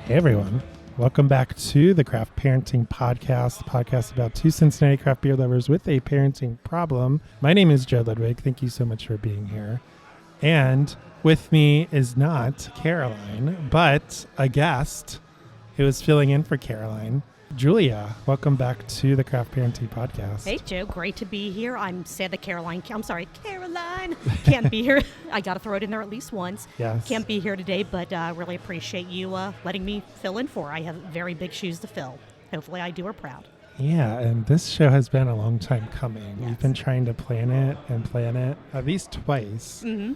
Hey everyone, welcome back to the Craft Parenting Podcast, the podcast about two Cincinnati craft beer lovers with a parenting problem. My name is Joe Ludwig. Thank you so much for being here. And with me is not Caroline, but a guest who is filling in for Caroline. Julia, welcome back to the Craft Parenting Podcast. Hey, Joe. Great to be here. I'm sad that Caroline can't be here. I got to throw it in there at least once. Yes. Can't be here today, but really appreciate you letting me fill in for her. I have very big shoes to fill. Hopefully I do her proud. Yeah, and this show has been a long time coming. Yes. We've been trying to plan it at least twice. Mm-hmm.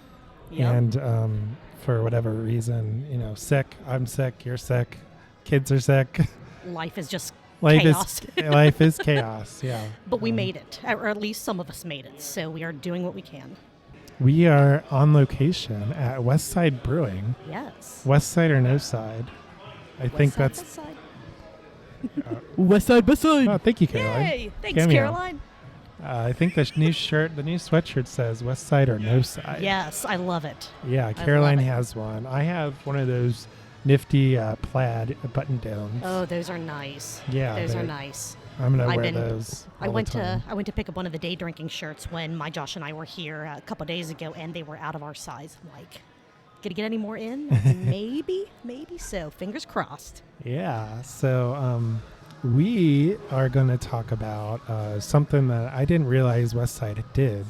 Yep. And for whatever reason, sick, I'm sick, you're sick, kids are sick. Life is just chaos. Life is chaos, yeah. But we made it, or at least some of us made it. So we are doing what we can. We are on location at West Side Brewing. Yes. West Side or no side? I think that's... West Side. West Side, West Side. Oh, thank you, Caroline. Yay! Thanks, Cameo. Caroline. I think the new sweatshirt says West Side or no side. Yes, I love it. Yeah, Caroline has one. I have one of those nifty plaid button downs. Oh, those are nice. Yeah, those are nice. I'm gonna wear those. I went to pick up one of the day drinking shirts when my Josh and I were here a couple days ago, and they were out of our size. I'm like, gonna get any more in? maybe so. Fingers crossed. Yeah. So we are gonna talk about something that I didn't realize West Side did.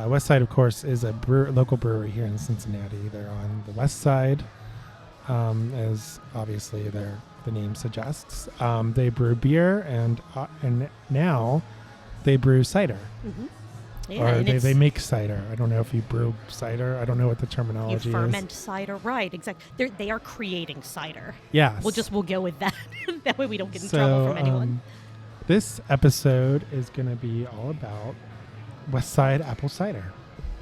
West Side, of course, is a local brewery here in Cincinnati. They're on the west side. As obviously the name suggests. They brew beer and now they brew cider. Mm-hmm. Yeah, or they make cider. I don't know if you brew cider. I don't know what the terminology is. You ferment cider, right? Exactly. They are creating cider. Yes. We'll go with that. That way we don't get in trouble from anyone. This episode is going to be all about West Side apple cider.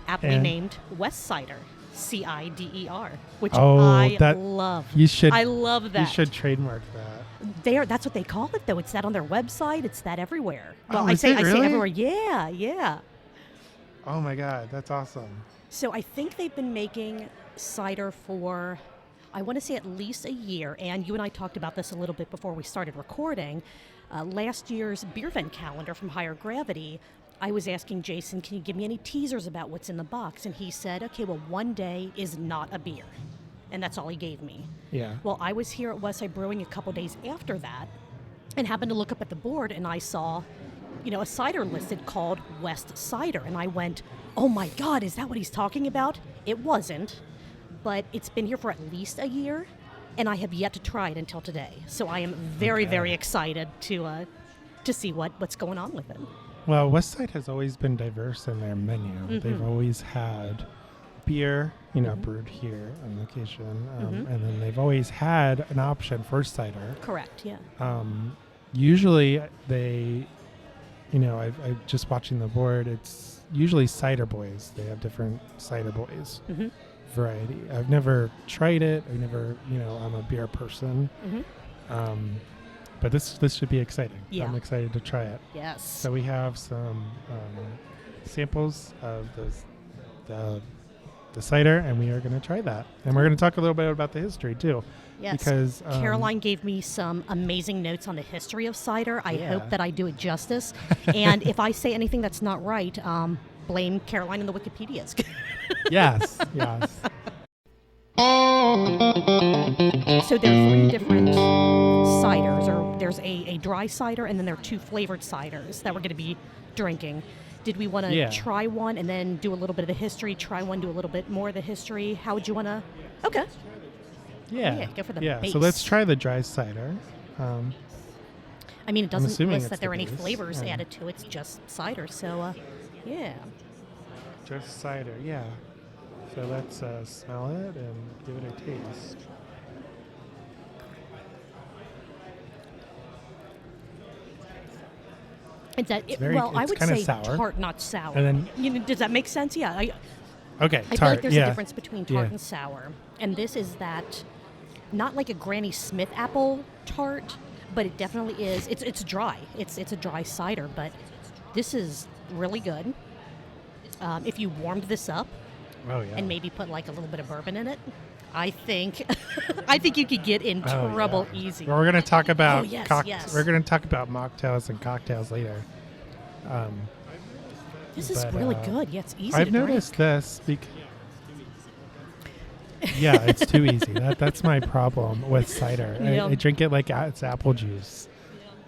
Aptly named West Cider. CIDER, which I love. I love that. You should trademark that. That's what they call it, though. It's that on their website. It's that everywhere. Well, I say everywhere. Yeah. Oh my God, that's awesome. So I think they've been making cider for, I want to say at least a year. And you and I talked about this a little bit before we started recording. Last year's beer event calendar from Higher Gravity, I was asking Jason, can you give me any teasers about what's in the box? And he said, okay, well, one day is not a beer. And that's all he gave me. Yeah. Well, I was here at West Side Brewing a couple days after that and happened to look up at the board, and I saw, a cider listed called West Cider. And I went, oh my God, is that what he's talking about? It wasn't, but it's been here for at least a year, and I have yet to try it until today. So I am very, very excited to see what's going on with it. Well, West Side has always been diverse in their menu. Mm-hmm. They've always had beer, brewed here on location, and then they've always had an option for cider. Correct, yeah. Usually they, I'm just watching the board, it's usually cider boys. They have different cider boys variety. I've never tried it. I'm a beer person. But this should be exciting. Yeah. I'm excited to try it. Yes. So we have some samples of the cider, and we are going to try that. And we're going to talk a little bit about the history, too. Yes. Because Caroline gave me some amazing notes on the history of cider. I hope that I do it justice. And if I say anything that's not right, blame Caroline and the Wikipedias. Yes. So there are 3 different ciders, or there's a dry cider, and then there are 2 flavored ciders that we're going to be drinking. Did we want to try one and then do a little bit of the history, try one, do a little bit more of the history? How would you want to? Okay. Yeah. Go for the base. So let's try the dry cider. It doesn't list that there are any flavors added to it. It's just cider. So, Just cider, yeah. So let's smell it and give it a taste. I would say sour. tart, not sour. And then, does that make sense? Yeah. Okay, I feel like there's a difference between tart and sour. And this is that, not like a Granny Smith apple tart, but it definitely is. It's dry. It's a dry cider, but this is really good. If you warmed this up, Oh, yeah. and maybe put like a little bit of bourbon in it, I think I think you could get in trouble easy. Well, we're going to talk about yes. We're going to talk about mocktails and cocktails later. This is really good. Yeah, it's easy I've to drink. noticed this yeah, it's too easy. That's my problem with cider. Yeah. I drink it like it's apple juice.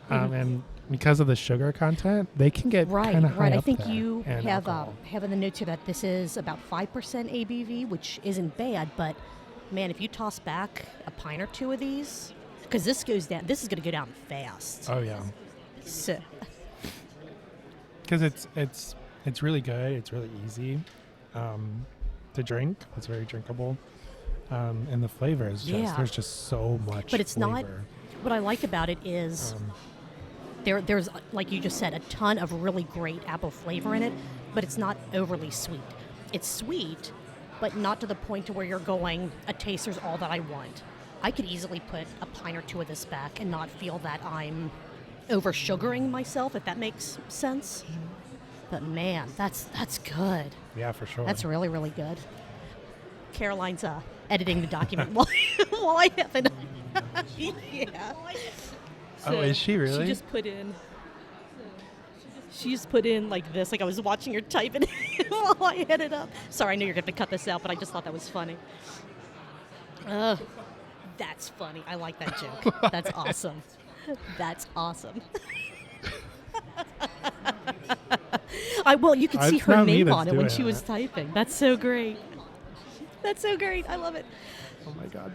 And because of the sugar content, they can get kind of high right. I up think there. you And have alcohol. in the notes here that this is about 5% ABV, which isn't bad. But man, if you toss back a pint or two of these, because this is going to go down fast. Oh yeah, So, because it's really good. It's really easy to drink. It's very drinkable, and the flavor is just there's just so much. but it's flavor. not. What I like about it is there's, like you just said, a ton of really great apple flavor in it, but it's not overly sweet. It's sweet, but not to the point to where you're going, a taster's all that I want. I could easily put a pint or two of this back and not feel that I'm over sugaring myself, if that makes sense. But man, that's good. Yeah, for sure. That's really, really good. Caroline's editing the document while I have it. Yeah. Oh, is she really? She just put in like this, like I was watching her type it while I had it up. Sorry, I know you're going to cut this out, but I just thought that was funny. That's funny. I like that joke. That's awesome. That's awesome. You could see It's her not me name that's on it when doing she was it. typing. That's so great. That's so great. I love it. Oh my god.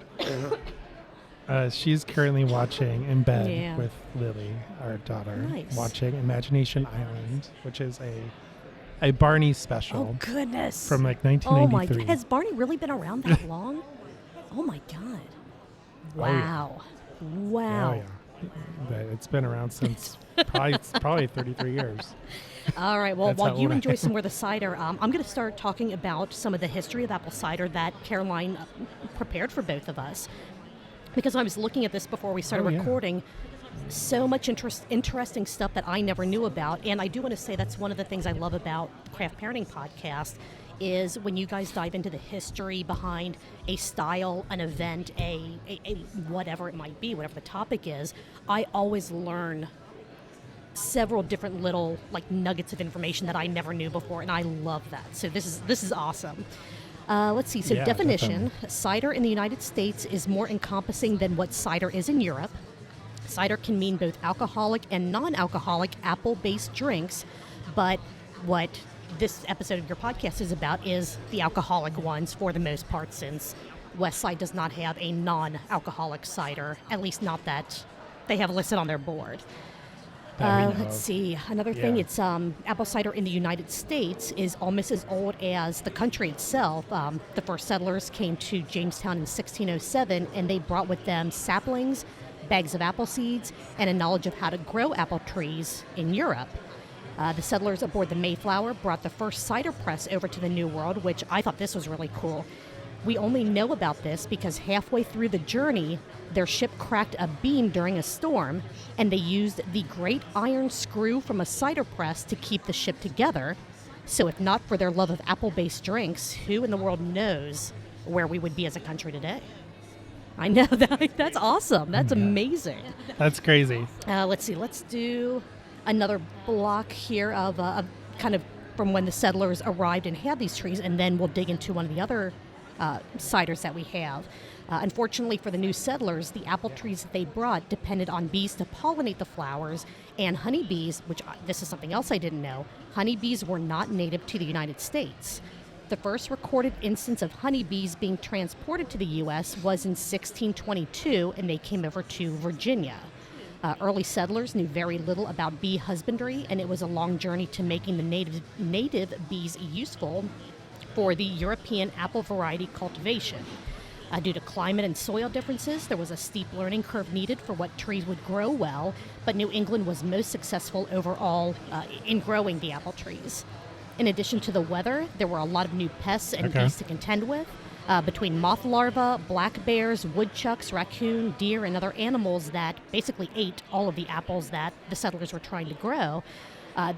She's currently watching in bed with Lily, our daughter, Nice. watching Imagination Island, which is a Barney special Oh, goodness. from like Oh, my 1993. God. Has Barney really been around that long? Oh, my God. Wow. Wow. Oh yeah. But it's been around since probably 33 years. All right. Well, That's while how you old I enjoy am. some more of the cider, I'm going to start talking about some of the history of apple cider that Caroline prepared for both of us. Because I was looking at this before we started recording, so much interesting stuff that I never knew about. And I do want to say that's one of the things I love about Craft Parenting Podcast is when you guys dive into the history behind a style, an event, a whatever it might be, whatever the topic is, I always learn several different little like nuggets of information that I never knew before, and I love that. So this is awesome. Let's see. So Yeah, definition: definitely. cider in the United States is more encompassing than what cider is in Europe. Cider can mean both alcoholic and non-alcoholic apple-based drinks, but what this episode of your podcast is about is the alcoholic ones for the most part, since West Side does not have a non-alcoholic cider, at least not that they have listed on their board. Let's see. Another thing, it's apple cider in the United States is almost as old as the country itself. The first settlers came to Jamestown in 1607, and they brought with them saplings, bags of apple seeds, and a knowledge of how to grow apple trees in Europe. The settlers aboard the Mayflower brought the first cider press over to the New World, which I thought this was really cool. We only know about this because halfway through the journey, their ship cracked a beam during a storm, and they used the great iron screw from a cider press to keep the ship together. So if not for their love of apple-based drinks, who in the world knows where we would be as a country today? I know, that's awesome. That's amazing. That's crazy. Let's see. Let's do another block here of kind of from when the settlers arrived and had these trees, and then we'll dig into one of the other ciders that we have. Unfortunately for the new settlers, the apple trees that they brought depended on bees to pollinate the flowers, and honeybees, which this is something else I didn't know, honeybees were not native to the United States. The first recorded instance of honeybees being transported to the U.S. was in 1622, and they came over to Virginia. Early settlers knew very little about bee husbandry, and it was a long journey to making the native bees useful for the European apple variety cultivation. Due to climate and soil differences, there was a steep learning curve needed for what trees would grow well, but New England was most successful overall in growing the apple trees. In addition to the weather, there were a lot of new pests and bees to contend with. Between moth larvae, black bears, woodchucks, raccoon, deer, and other animals that basically ate all of the apples that the settlers were trying to grow,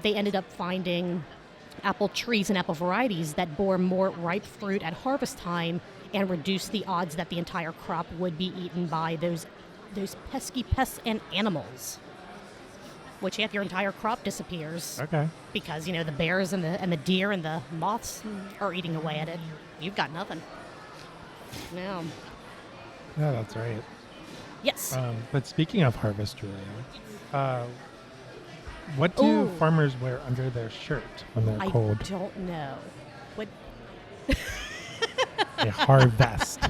they ended up finding apple trees and apple varieties that bore more ripe fruit at harvest time and reduce the odds that the entire crop would be eaten by those pesky pests and animals. Which if your entire crop disappears, Okay. because the bears and the deer and the moths are eating away at it, you've got nothing. No. Yeah, that's right. Yes. But speaking of harvest, Julia, what do farmers wear under their shirt when they're cold? I don't know. What? A harvest.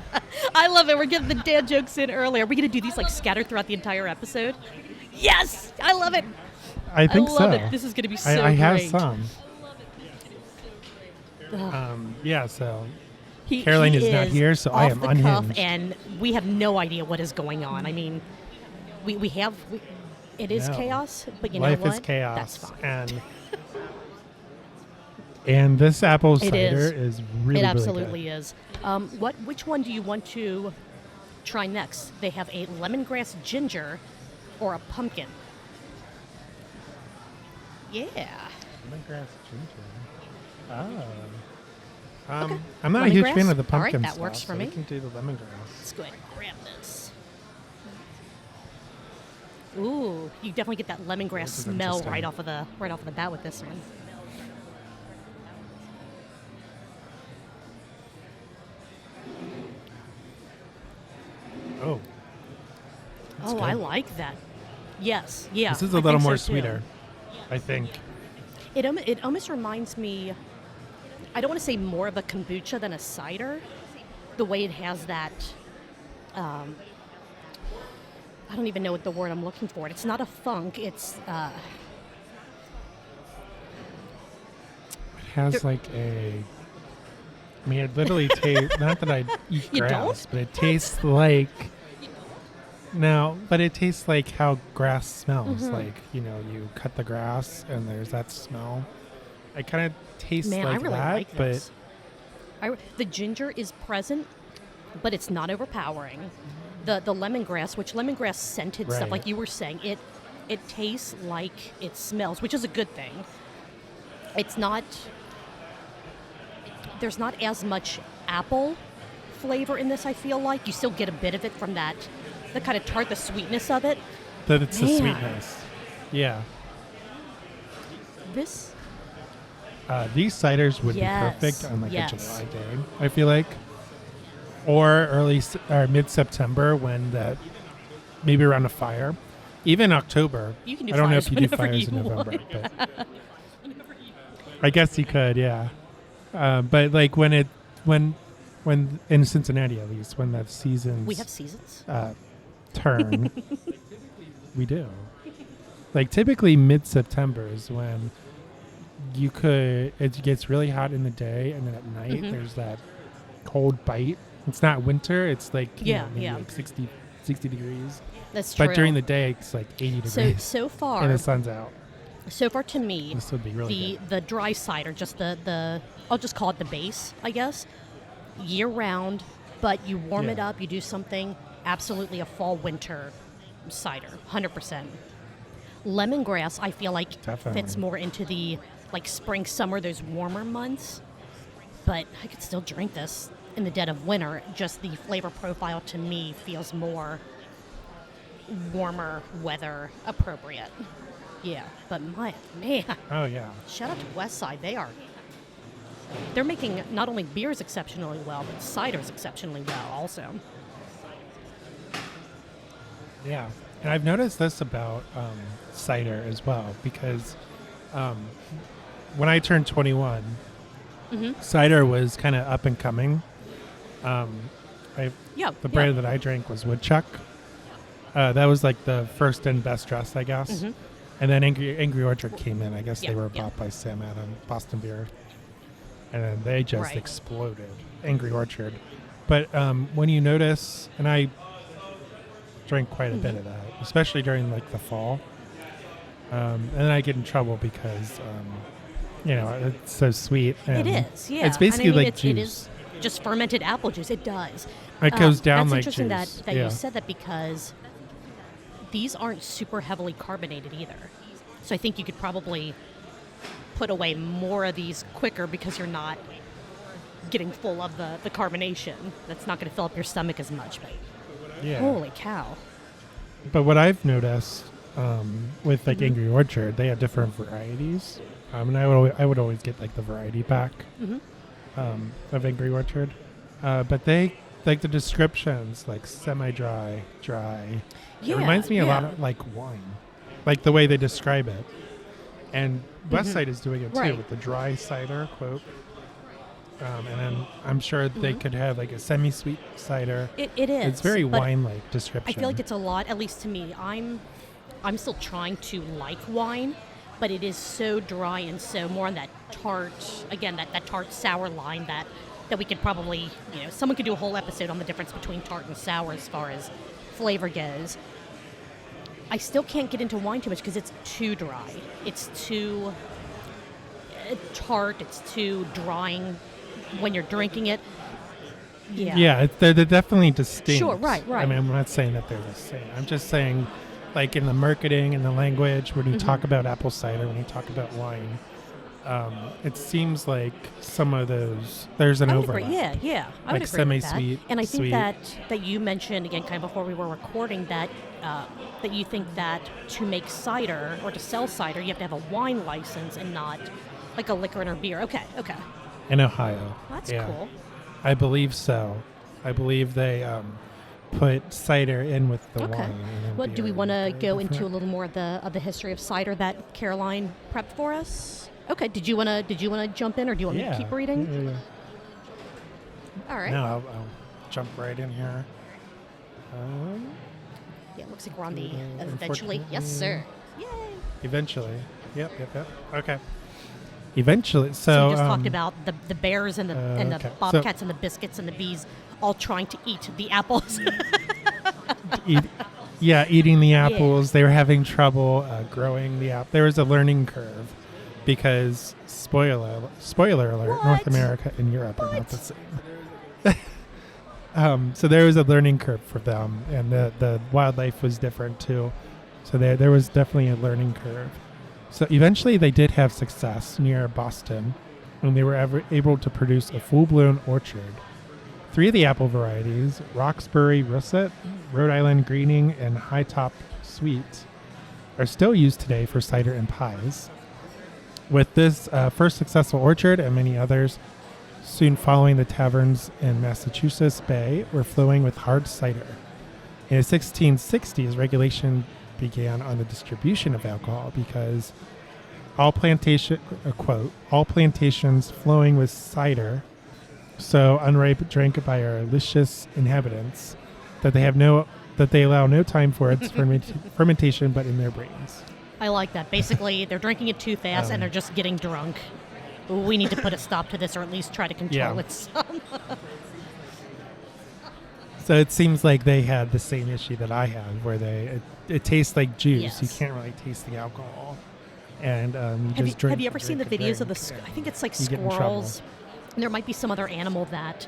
I love it. We're getting the dad jokes in early. Are we going to do these like scattered throughout the entire episode? Yes, I love it. I think so. I love it. This is going to be so great. I have some. Yeah, so Caroline is not here, so I am off the cuff, unhinged. and we have no idea what is going on. I mean, it is chaos, but you know what? Life is chaos. That's fine. And this apple cider is really, it absolutely really is. Which one do you want to try next? They have a lemongrass ginger or a pumpkin. Yeah. Lemongrass ginger. Oh. Okay. I'm not a huge fan of the All pumpkin right, that works stuff, for so me. we can do the lemongrass. Let's go ahead and grab this. Ooh, you definitely get that lemongrass This is smell interesting. right off of the bat with this one. Oh. That's Oh, good. I like that. Yes, yeah. This is a I little think more so, too. sweeter, I think. It almost reminds me, I don't want to say more of a kombucha than a cider, the way it has that, I don't even know what the word I'm looking for. It's not a funk, it's, It has like a... I mean, it literally tastes... Not that I eat You grass, don't? but it tastes like... No, but it tastes like how grass smells. Mm-hmm. Like, you cut the grass and there's that smell. It kind of tastes man, like I really that, like this. The ginger is present, but it's not overpowering. The lemongrass, which lemongrass scented Right. stuff, like you were saying, it tastes like it smells, which is a good thing. It's not... There's not as much apple flavor in this, I feel like. You still get a bit of it from the kind of tart, the sweetness of it. but it's the Man. sweetness. Yeah. This, These ciders would Yes, be perfect on like yes. a July day, I feel like. Or mid-September when maybe around a fire. Even October. You can do I don't know fires if you do whenever fires in you November, want. but I guess you could, yeah. But like when in Cincinnati at least, when the seasons we have seasons. turn, we do. Like typically mid-September is when it gets really hot in the day, and then at night Mhm. there's that cold bite. It's not winter, it's like maybe yeah. like 60 degrees. That's true. But during the day it's like 80 degrees so far, and the sun's out. So far to me, This would be really the dry cider, just the I'll just call it the base, I guess, year round, but you warm it Yeah. up, you do something, absolutely a fall winter cider, 100%. Lemongrass, I feel like Definitely. fits more into the like spring, summer, those warmer months, but I could still drink this in the dead of winter. Just the flavor profile to me feels more warmer weather appropriate. Yeah, but man, Oh yeah. shout out to West Side. They're making not only beers exceptionally well, but ciders exceptionally well also. Yeah, and I've noticed this about cider as well because when I turned 21, cider was kind of up and coming. The brand that I drank was Woodchuck. That was like the first and best dressed, I guess. Mhm. And then Angry Orchard came in. I guess they Yeah, were yeah. bought by Sam Adams, Boston Beer. And then they just Right. exploded, Angry Orchard. But when you notice, and I drank quite a bit of that, especially during like the fall. And then I get in trouble because, it's so sweet. It And is, yeah. It's basically And I mean, like it juice. is just fermented apple juice. It does. It goes down that's like interesting juice. that Yeah. you said that because these aren't super heavily carbonated either. So I think you could probably put away more of these quicker because you're not getting full of the carbonation. That's not going to fill up your stomach as much. But Yeah. holy cow. But what I've noticed with like Angry Orchard, they have different varieties. And I would always get like the variety pack of Angry Orchard. But they like the descriptions, like semi-dry, dry. Yeah, It reminds me a lot of like wine, like the way they describe it. And West Side is doing it too Right. with the dry cider quote. And then I'm sure they could have like a semi-sweet cider. It is. It's very but wine-like description. I feel like it's a lot, at least to me. I'm still trying to like wine, but it is so dry and so more on that tart, again, that tart sour line that we could probably, someone could do a whole episode on the difference between tart and sour as far as flavor goes. I still can't get into wine too much because it's too dry. It's too tart. It's too drying when you're drinking it. Yeah. Yeah, they're definitely distinct. Sure, right. I mean, I'm not saying that they're the same. I'm just saying, like in the marketing and the language, when you talk about apple cider, when you talk about wine, it seems like some of those, there's an I would overlap. agree. Yeah. I would Like agree with that. semi-sweet, And I think sweet. that you mentioned, again, kind of before we were recording, that you think that to make cider or to sell cider, you have to have a wine license and not like a liquor or beer. Okay. In Ohio. That's Yeah. cool. I believe so. I believe they put cider in with the Okay. wine. and then Well, do we beer. want to Very go into a different. little more of the history of cider that Caroline prepped for us? Okay. Did you want to jump in, or do you want me to keep reading? Yeah. All right. No, I'll jump right in here. Yeah, it looks like we're on the Unfortunately- eventually. Yes, sir. Yay. Eventually. Yep. Okay. Eventually. So So, we just talked about the bears and the okay. bobcats and the biscuits and the bees all trying to eat the apples. eating the apples. They were having trouble growing the apple. There was a learning curve because spoiler alert, What? North America and Europe are not the same. So there was a learning curve for them, and the wildlife was different too. So there was definitely a learning curve. So eventually they did have success near Boston, and they were able to produce a full-blown orchard. 3 of the apple varieties, Roxbury Russet, Rhode Island Greening, and High Top Sweet, are still used today for cider and pies. With this first successful orchard and many others, soon following, the taverns in Massachusetts Bay were flowing with hard cider. In the 1660s, regulation began on the distribution of alcohol because all plantations flowing with cider, so unripe drank by our licious inhabitants, that they allow no time for its fermentation but in their brains. I like that. Basically, they're drinking it too fast and they're just getting drunk. We need to put a stop to this, or at least try to control it some. So it seems like they had the same issue that I had, where it tastes like juice. Yes. You can't really taste the alcohol, and you just drink. Have you ever seen the drink, videos of drink, the? and I think it's like you get in squirrels. And there might be some other animal that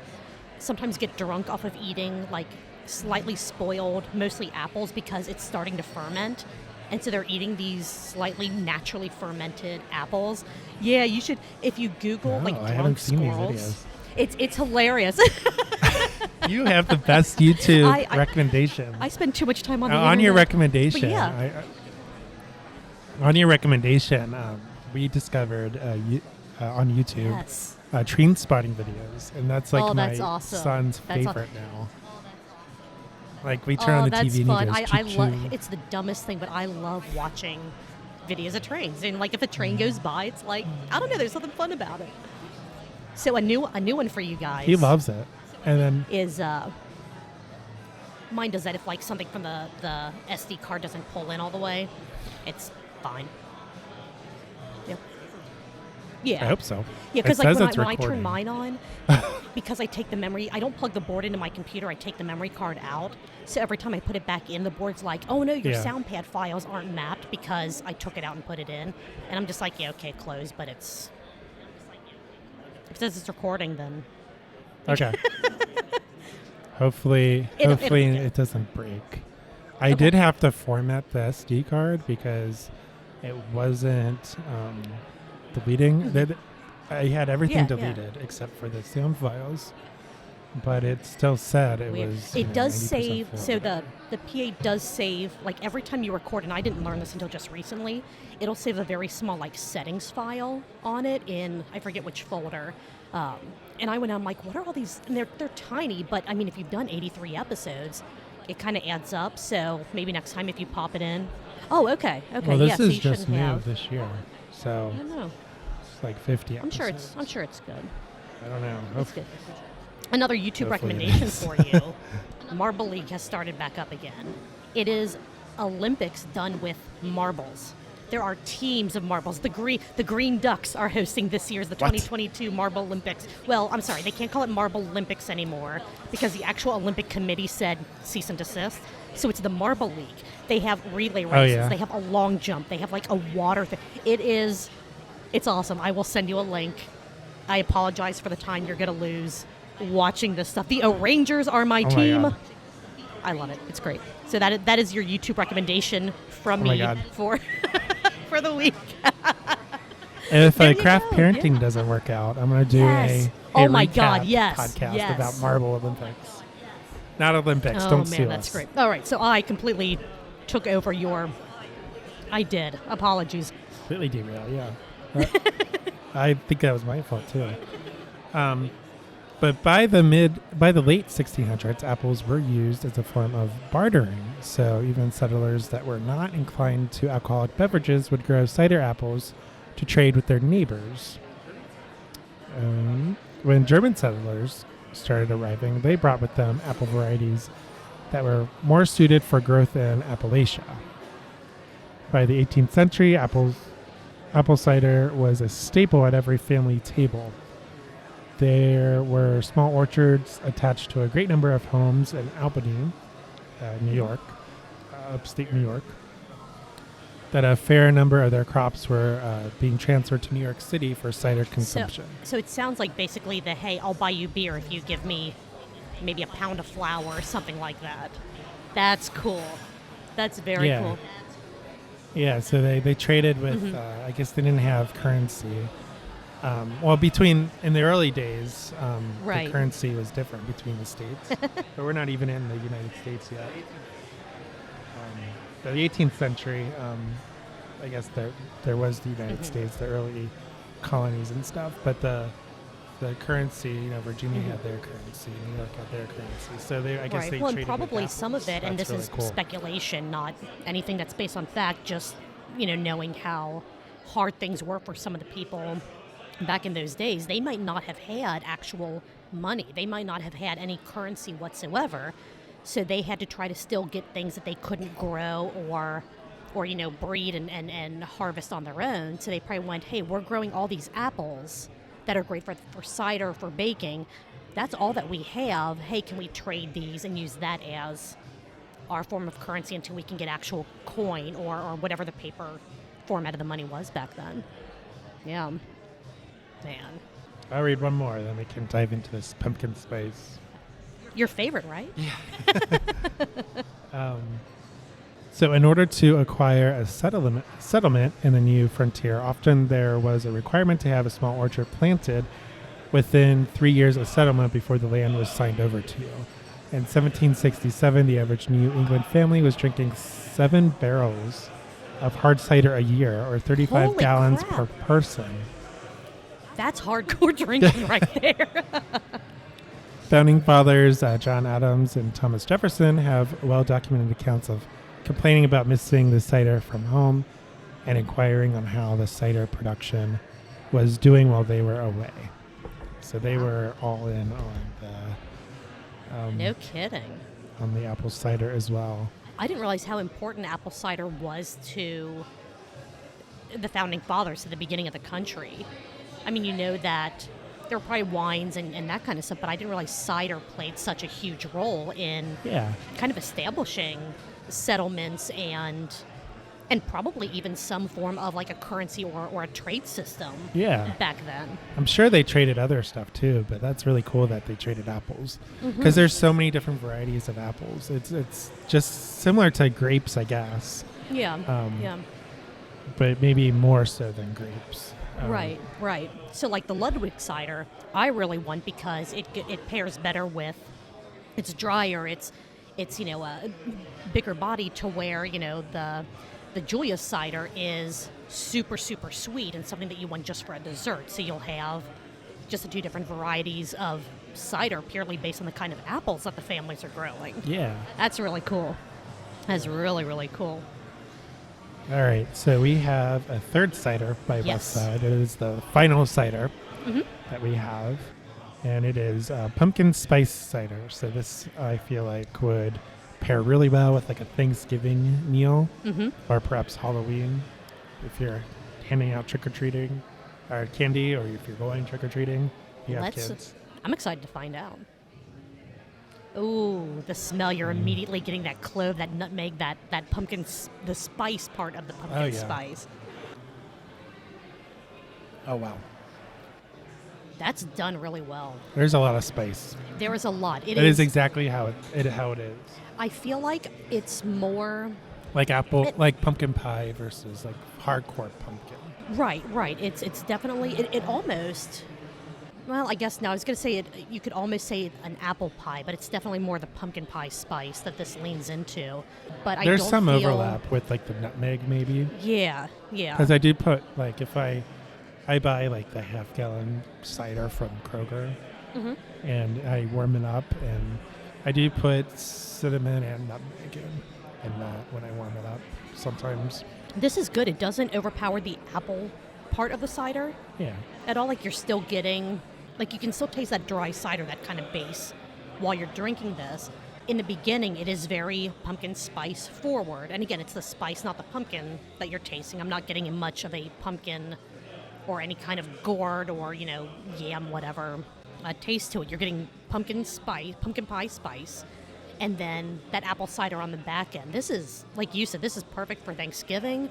sometimes get drunk off of eating like slightly spoiled, mostly apples, because it's starting to ferment. And so they're eating these slightly naturally fermented apples. Yeah, you should, if you Google No, like I drunk haven't seen these squirrels. It's hilarious. You have the best YouTube I recommendation. I spend too much time on the On your internet. recommendation, But yeah. on your recommendation, we discovered on YouTube Yes. train spotting videos, and that's like that's my awesome. son's That's favorite now. Like we turn on the that's TV fun. and he goes, I "Choo-choo." love. It's the dumbest thing, but I love watching videos of trains. And like if a train goes by, it's like I don't know. There's something fun about it. So a new one for you guys. He loves it, and then Is mine does that if like something from the SD card doesn't pull in all the way, it's fine. Yep. Yeah. I hope so. Yeah, It because like says when it's I turn recording. mine on, because I take the memory, I don't plug the board into my computer. I take the memory card out. So every time I put it back in, the board's like, "Oh no, your Yeah. sound pad files aren't mapped because I took it out and put it in." And I'm just like, "Yeah, okay, close." But if it says it's recording, then Okay. Hopefully It'll be good. it doesn't break. I did have to format the SD card because it wasn't deleting. I had everything Yeah, deleted except for the sound files, but it still said it Weird. was. It does 90% save. full. So the PA does save. Like every time you record, and I didn't learn this until just recently. It'll save a very small like settings file on it in I forget which folder. And I went, I'm like, what are all these? And they're tiny, but I mean, if you've done 83 episodes, it kind of adds up. So maybe next time if you pop it in. Oh, okay. Well, this so is you just shouldn't new have. this year, so I don't know. it's like 50 I'm episodes. sure it's good. I don't know. It's good. Another YouTube Hopefully it recommendation is. for you. Marble League has started back up again. It is Olympics done with marbles. There are teams of marbles. The Green Ducks are hosting this year's the What? 2022 Marble Olympics. Well, I'm sorry, they can't call it Marble Olympics anymore because the actual Olympic Committee said cease and desist. So it's the Marble League. They have relay races. yeah. They have a long jump. They have like a water thing. It's awesome. I will send you a link. I apologize for the time you're going to lose watching this stuff. The Rangers are my Oh my team. God. I love it. It's great. So that is your YouTube recommendation from Oh my me God. for for the week. And if There you craft go, parenting yeah. doesn't work out, I'm going to do Yes. a Oh my recap God, yes, podcast yes. about Marble Olympics. Not Olympics. Oh Don't man, sue that's us. great. All right, so I completely took over your. I did. Apologies. Completely derail. Yeah. I think that was my fault too. But by the late 1600s, apples were used as a form of bartering. So even settlers that were not inclined to alcoholic beverages would grow cider apples to trade with their neighbors. When German settlers started arriving, they brought with them apple varieties that were more suited for growth in Appalachia. By the 18th century, apple cider was a staple at every family table. There were small orchards attached to a great number of homes in Albany, New York, upstate New York, that a fair number of their crops were being transferred to New York City for cider consumption. So it sounds like basically hey, I'll buy you beer if you give me maybe a pound of flour or something like that. That's cool. That's very Yeah. cool. Yeah, so they traded with, I guess they didn't have currency. In the early days, Right. the currency was different between the states. But we're not even in the United States yet. By the 18th century, I guess there was the United States, the early colonies and stuff. But the currency, Virginia had their currency, New York had their currency. So I guess they Well, traded and with probably some of it, and That's this really is cool. speculation, not anything that's based on fact, just, knowing how hard things were for some of the people back in those days. They might not have had actual money. They might not have had any currency whatsoever. So they had to try to still get things that they couldn't grow or breed and harvest on their own. So they probably went, hey, we're growing all these apples that are great for cider, for baking. That's all that we have. Hey, can we trade these and use that as our form of currency until we can get actual coin or whatever the paper format of the money was back then? Yeah. Man. I'll read one more, then we can dive into this pumpkin spice. Your favorite, right? So in order to acquire a settlement in the new frontier, often there was a requirement to have a small orchard planted within 3 years of settlement before the land was signed over to you. In 1767, the average New England family was drinking 7 barrels of hard cider a year, or 35 Holy gallons crap. per person. That's hardcore drinking right there. Founding fathers John Adams and Thomas Jefferson have well-documented accounts of complaining about missing the cider from home and inquiring on how the cider production was doing while they were away. So they were all in on No kidding. the apple cider as well. I didn't realize how important apple cider was to the founding fathers, to the beginning of the country. I mean, that there were probably wines and that kind of stuff, but I didn't realize cider played such a huge role in kind of establishing settlements and probably even some form of like a currency or a trade system back then. I'm sure they traded other stuff too, but that's really cool that they traded apples because there's so many different varieties of apples. It's just similar to grapes, I guess. Yeah, yeah. But maybe more so than grapes. Right, right. So like the Ludwig cider, I really want because it pairs better with, it's drier, it's a bigger body to where the Julia's cider is super super sweet and something that you want just for a dessert. So you'll have just the two different varieties of cider purely based on the kind of apples that the families are growing. Yeah. That's really cool. That's really really cool. All right, so we have a third cider by Yes. West Side. It is the final cider that we have, and it is pumpkin spice cider. So this, I feel like, would pair really well with like a Thanksgiving meal or perhaps Halloween if you're handing out trick-or-treating or candy, or if you're going trick-or-treating, you have kids. I'm excited to find out. Ooh, the smell, you're immediately getting that clove, that nutmeg, that pumpkin, the spice part of the pumpkin spice. Oh, wow. That's done really well. There's a lot of spice. There is a lot. It is exactly how it is. I feel like it's more... Like like pumpkin pie versus like hardcore pumpkin. Right. It's definitely, it almost... Well, I guess now I was going to say you could almost say an apple pie, but it's definitely more the pumpkin pie spice that this leans into. But There's I don't some feel, overlap with like the nutmeg maybe. Yeah. Because I do put like if I buy like the half-gallon cider from Kroger and I warm it up, and I do put cinnamon and nutmeg in that when I warm it up sometimes. This is good. It doesn't overpower the apple part of the cider at all. Like you're still getting... Like you can still taste that dry cider, that kind of base, while you're drinking this. In the beginning, it is very pumpkin spice forward. And again, it's the spice, not the pumpkin, that you're tasting. I'm not getting much of a pumpkin or any kind of gourd or, yam, whatever, taste to it. You're getting pumpkin pie spice, and then that apple cider on the back end. This is, like you said, this is perfect for Thanksgiving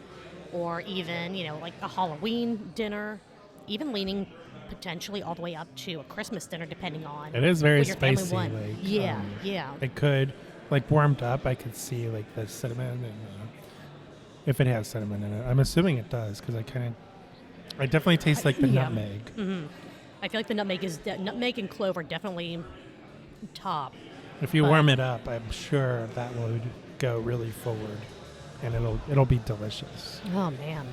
or even, like a Halloween dinner, even leaning potentially all the way up to a Christmas dinner, depending on it is very what your family spicy. want. Like, yeah. It could, like warmed up, I could see like the cinnamon, and if it has cinnamon in it, I'm assuming it does because I definitely taste like the nutmeg. Mm-hmm. I feel like the nutmeg nutmeg and clove are definitely top. If you warm it up, I'm sure that would go really forward, and it'll be delicious. Oh man.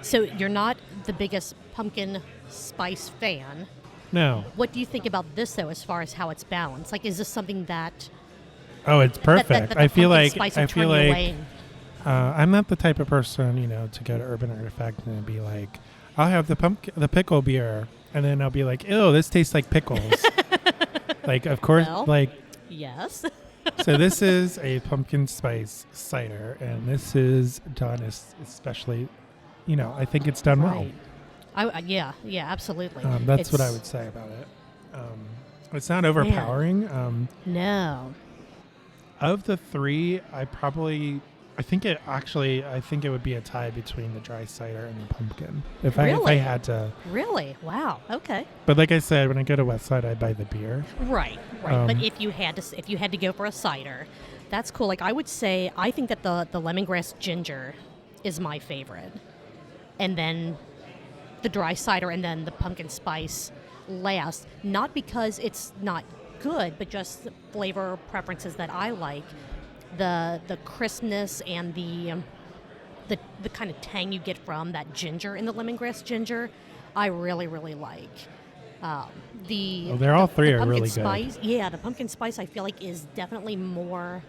So you're not the biggest pumpkin spice fan. No. What do you think about this though, as far as how it's balanced? Like, is this something that? Oh, it's perfect. That I feel like away? I'm not the type of person, to go to Urban Artifact and be like, I'll have the pickle beer, and then I'll be like, ew, this tastes like pickles. Like, of course, well, yes. So this is a pumpkin spice cider, and this is done especially, I think it's done well. Yeah, absolutely. That's what I would say about it. It's not overpowering. No. Of the three, I think it would be a tie between the dry cider and the pumpkin. If I had to. Really? Wow. Okay. But like I said, when I go to West Side, I buy the beer. Right. But if you had to go for a cider, that's cool. Like I would say, I think that the lemongrass ginger is my favorite, and then the dry cider, and then the pumpkin spice last. Not because it's not good, but just flavor preferences that I like. The crispness and the kind of tang you get from that ginger in the lemongrass ginger, I really really like. They're all three are really spice, good. Yeah, the pumpkin spice I feel like is definitely more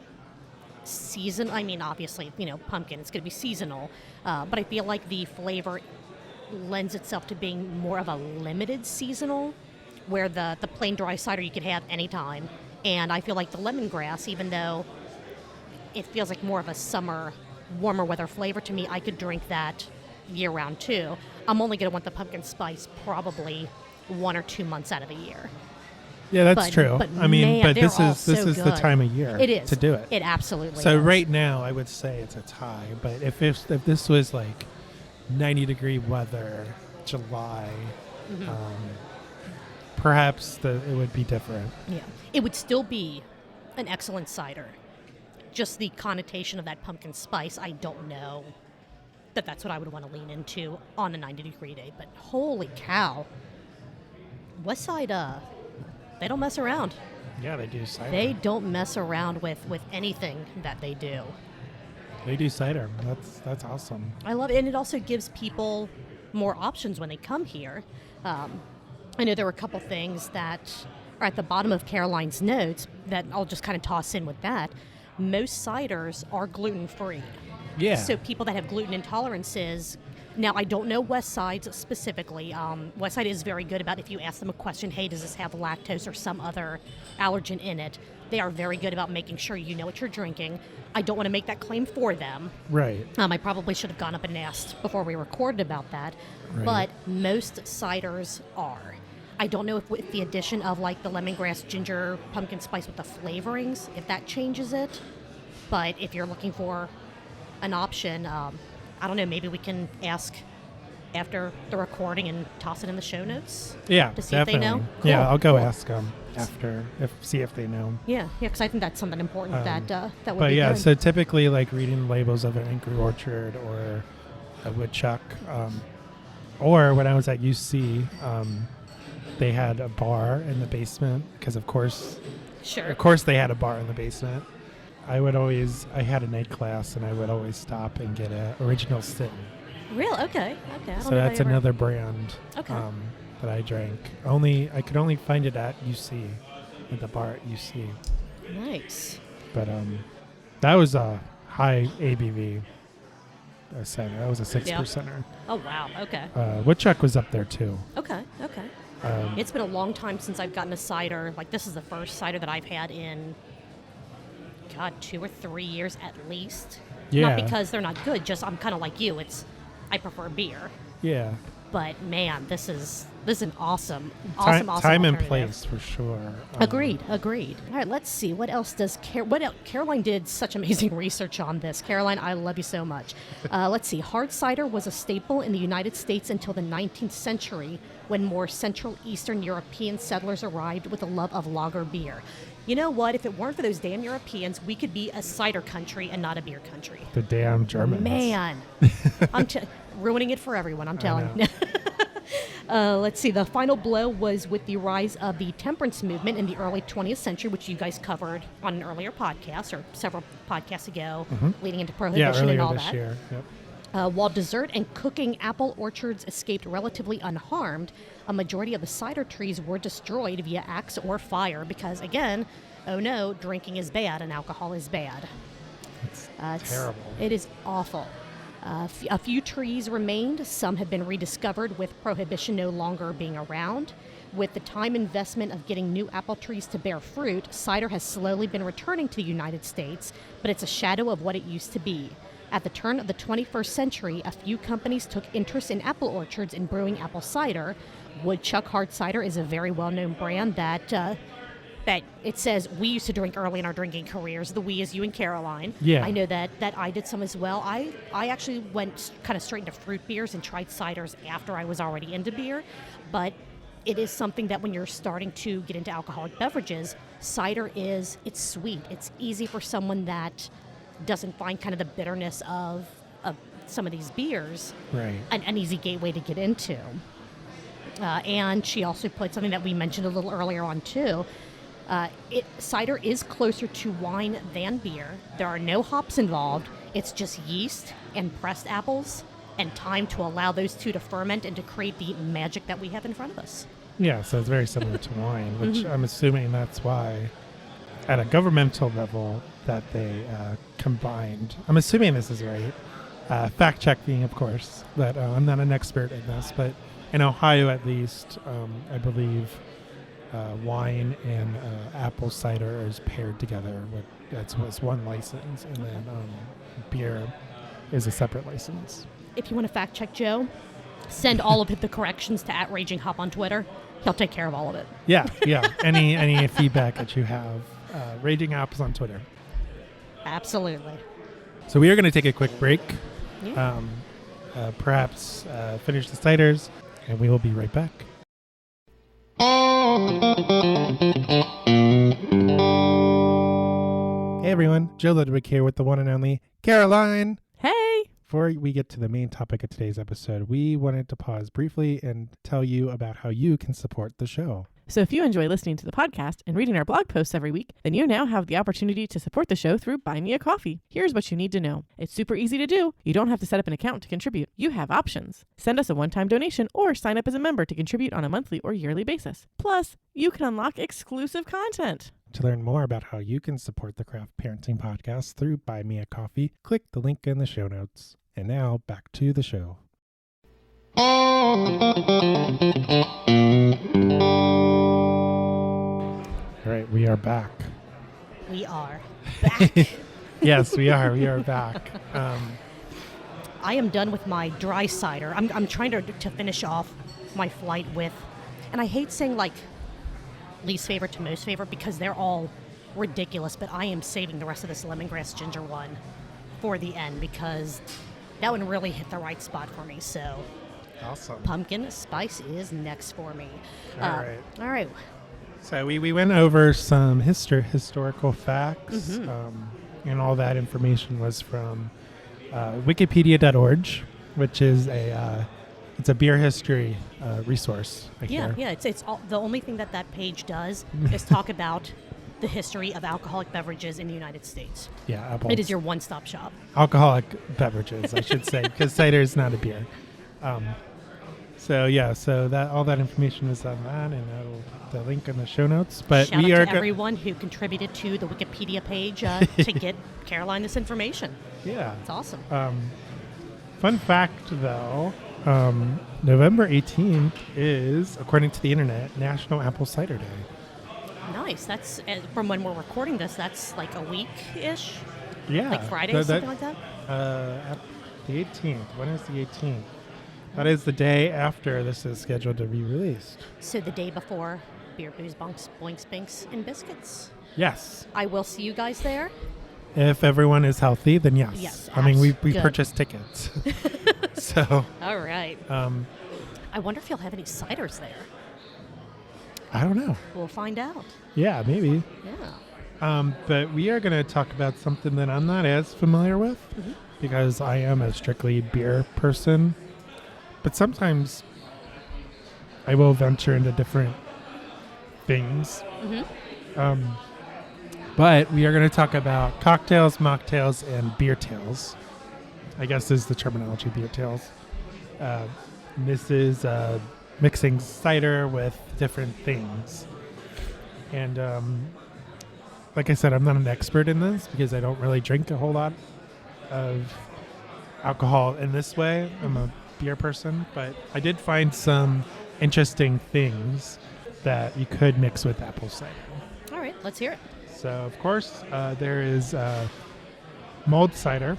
seasonal. I mean, obviously, pumpkin, it's going to be seasonal, but I feel like the flavor lends itself to being more of a limited seasonal, where the plain dry cider you could have anytime, and I feel like the lemongrass, even though it feels like more of a summer, warmer weather flavor to me, I could drink that year-round too. I'm only going to want the pumpkin spice probably 1 or 2 months out of the year. Yeah, that's true. But this is the time of year it is to do it. It absolutely so is. Right now, I would say it's a tie. But if this was like 90-degree weather, July, perhaps it would be different. Yeah, it would still be an excellent cider. Just the connotation of that pumpkin spice, I don't know that's what I would want to lean into on a 90-degree day. But holy cow, West Side, they don't mess around. Yeah, they do cider. They don't mess around with anything that they do. They do cider. That's awesome. I love it, and it also gives people more options when they come here. I know there were a couple things that are at the bottom of Caroline's notes that I'll just kind of toss in with that. Most ciders are gluten-free. Yeah. So people that have gluten intolerances, now I don't know West Side's specifically. West Side is very good about if you ask them a question, hey, does this have lactose or some other allergen in it? They are very good about making sure you know what you're drinking. I don't want to make that claim for them. Right. I probably should have gone up and asked before we recorded about that. Right. But most ciders are. I don't know if with the addition of like the lemongrass, ginger, pumpkin spice with the flavorings, if that changes it. But if you're looking for an option, I don't know, maybe we can ask after the recording and toss it in the show notes. Yeah, to see definitely. if they know. Yeah, Cool, I'll go cool. ask them after, see if they know. Yeah, because I think that's something important that would But be yeah, good. so typically like reading labels of an Angry Orchard or a Woodchuck, or when I was at UC, they had a bar in the basement because of course they had a bar in the basement. I had a night class and I would always stop and get a original Sin. Real? Okay. I don't So know that's if I ever- another brand Okay. that I drank. I could only find it at UC, at the bar at UC. Nice. But that was a high ABV cider. That was a 6%er. Oh, wow. Okay. Woodchuck was up there too. Okay. It's been a long time since I've gotten a cider. Like, this is the first cider that I've had in, 2 or 3 years at least. Yeah. Not because they're not good, just I'm kind of like you. I prefer beer. Yeah. But, man, this is an awesome Time and alternative. place for sure. Agreed. All right, let's see. What else does Caroline did such amazing research on this. Caroline, I love you so much. Let's see. Hard cider was a staple in the United States until the 19th century when more Central Eastern European settlers arrived with a love of lager beer. You know what? If it weren't for those damn Europeans, we could be a cider country and not a beer country. The damn Germans. Man. I'm ruining it for everyone, I'm telling you. Let's see. The final blow was with the rise of the temperance movement in the early 20th century, which you guys covered on an earlier podcast or several podcasts ago, leading into prohibition and all this that. year. Yep. While dessert and cooking apple orchards escaped relatively unharmed, a majority of the cider trees were destroyed via axe or fire because, again, oh no, drinking is bad and alcohol is bad. It's terrible. It is awful. A few trees remained. Some have been rediscovered with prohibition no longer being around. With the time investment of getting new apple trees to bear fruit, cider has slowly been returning to the United States, but it's a shadow of what it used to be. At the turn of the 21st century, a few companies took interest in apple orchards and brewing apple cider. Woodchuck Hard Cider is a very well-known brand that it says we used to drink early in our drinking careers. The we is you and Caroline. Yeah. I know that I did some as well. I actually went kind of straight into fruit beers and tried ciders after I was already into beer. But it is something that when you're starting to get into alcoholic beverages, cider it's sweet. It's easy for someone that doesn't find kind of the bitterness of some of these beers. Right. An easy gateway to get into. And she also put something that we mentioned a little earlier on too. Cider is closer to wine than beer. There are no hops involved. It's just yeast and pressed apples and time to allow those two to ferment and to create the magic that we have in front of us. Yeah, so it's very similar to wine, which I'm assuming that's why at a governmental level that they combined. I'm assuming this is right. Fact check me, of course, that I'm not an expert in this, but in Ohio at least, I believe wine and apple cider is paired together. That's one license, and then beer is a separate license. If you want to fact check Joe, send all of the corrections to @RagingHop on Twitter. He'll take care of all of it. Yeah. Any feedback that you have, Raging Apples on Twitter. Absolutely. So we are going to take a quick break. Yeah. Perhaps finish the ciders, and we will be right back. Hey everyone, Joe Ludwig here with the one and only Caroline. Hey. Before we get to the main topic of today's episode, we wanted to pause briefly and tell you about how you can support the show. So if you enjoy listening to the podcast and reading our blog posts every week, then you now have the opportunity to support the show through Buy Me a Coffee. Here's what you need to know. It's super easy to do. You don't have to set up an account to contribute. You have options. Send us a one-time donation or sign up as a member to contribute on a monthly or yearly basis. Plus, you can unlock exclusive content. To learn more about how you can support the Craft Parenting Podcast through Buy Me a Coffee, click the link in the show notes. And now, back to the show. All right, we are back. We are back. Yes, we are. We are back. I am done with my dry cider. I'm trying to finish off my flight with, and I hate saying like least favorite to most favorite because they're all ridiculous, but I am saving the rest of this lemongrass ginger one for the end because that one really hit the right spot for me. So Awesome. pumpkin spice is next for me. All right. All right. So we went over some historical facts, and all that information was from Wikipedia.org, which is it's a beer history resource. Yeah. It's all, the only thing that page does is talk about the history of alcoholic beverages in the United States. Yeah, It is your one-stop shop. alcoholic beverages, I should say, because cider is not a beer. So that all that information is on that, and I'll put the link in the show notes. But Shout we out are to everyone who contributed to the Wikipedia page to get Caroline this information. Yeah. It's awesome. Fun fact, though, November 18th is, according to the internet, National Apple Cider Day. Nice. That's from when we're recording this. That's like a week-ish, Yeah. like Friday, something like that. The 18th. When is the 18th? That is the day after this is scheduled to be released. So the day before Beer, Booze, Bunks, Boinks, Binks, and Biscuits. Yes. I will see you guys there. If everyone is healthy, then yes. Yes, I mean, we good. purchased tickets. So. All right. I wonder if you'll have any ciders there. I don't know. We'll find out. Yeah, maybe. Yeah. But we are going to talk about something that I'm not as familiar with because I am a strictly beer person. But sometimes I will venture into different things. But we are going to talk about cocktails, mocktails, and beertails. I guess is the terminology, beertails. This is mixing cider with different things. And like I said, I'm not an expert in this because I don't really drink a whole lot of alcohol in this way. I'm a beer person, but I did find some interesting things that you could mix with apple cider. All right. Let's hear it. So, of course, there is mulled cider.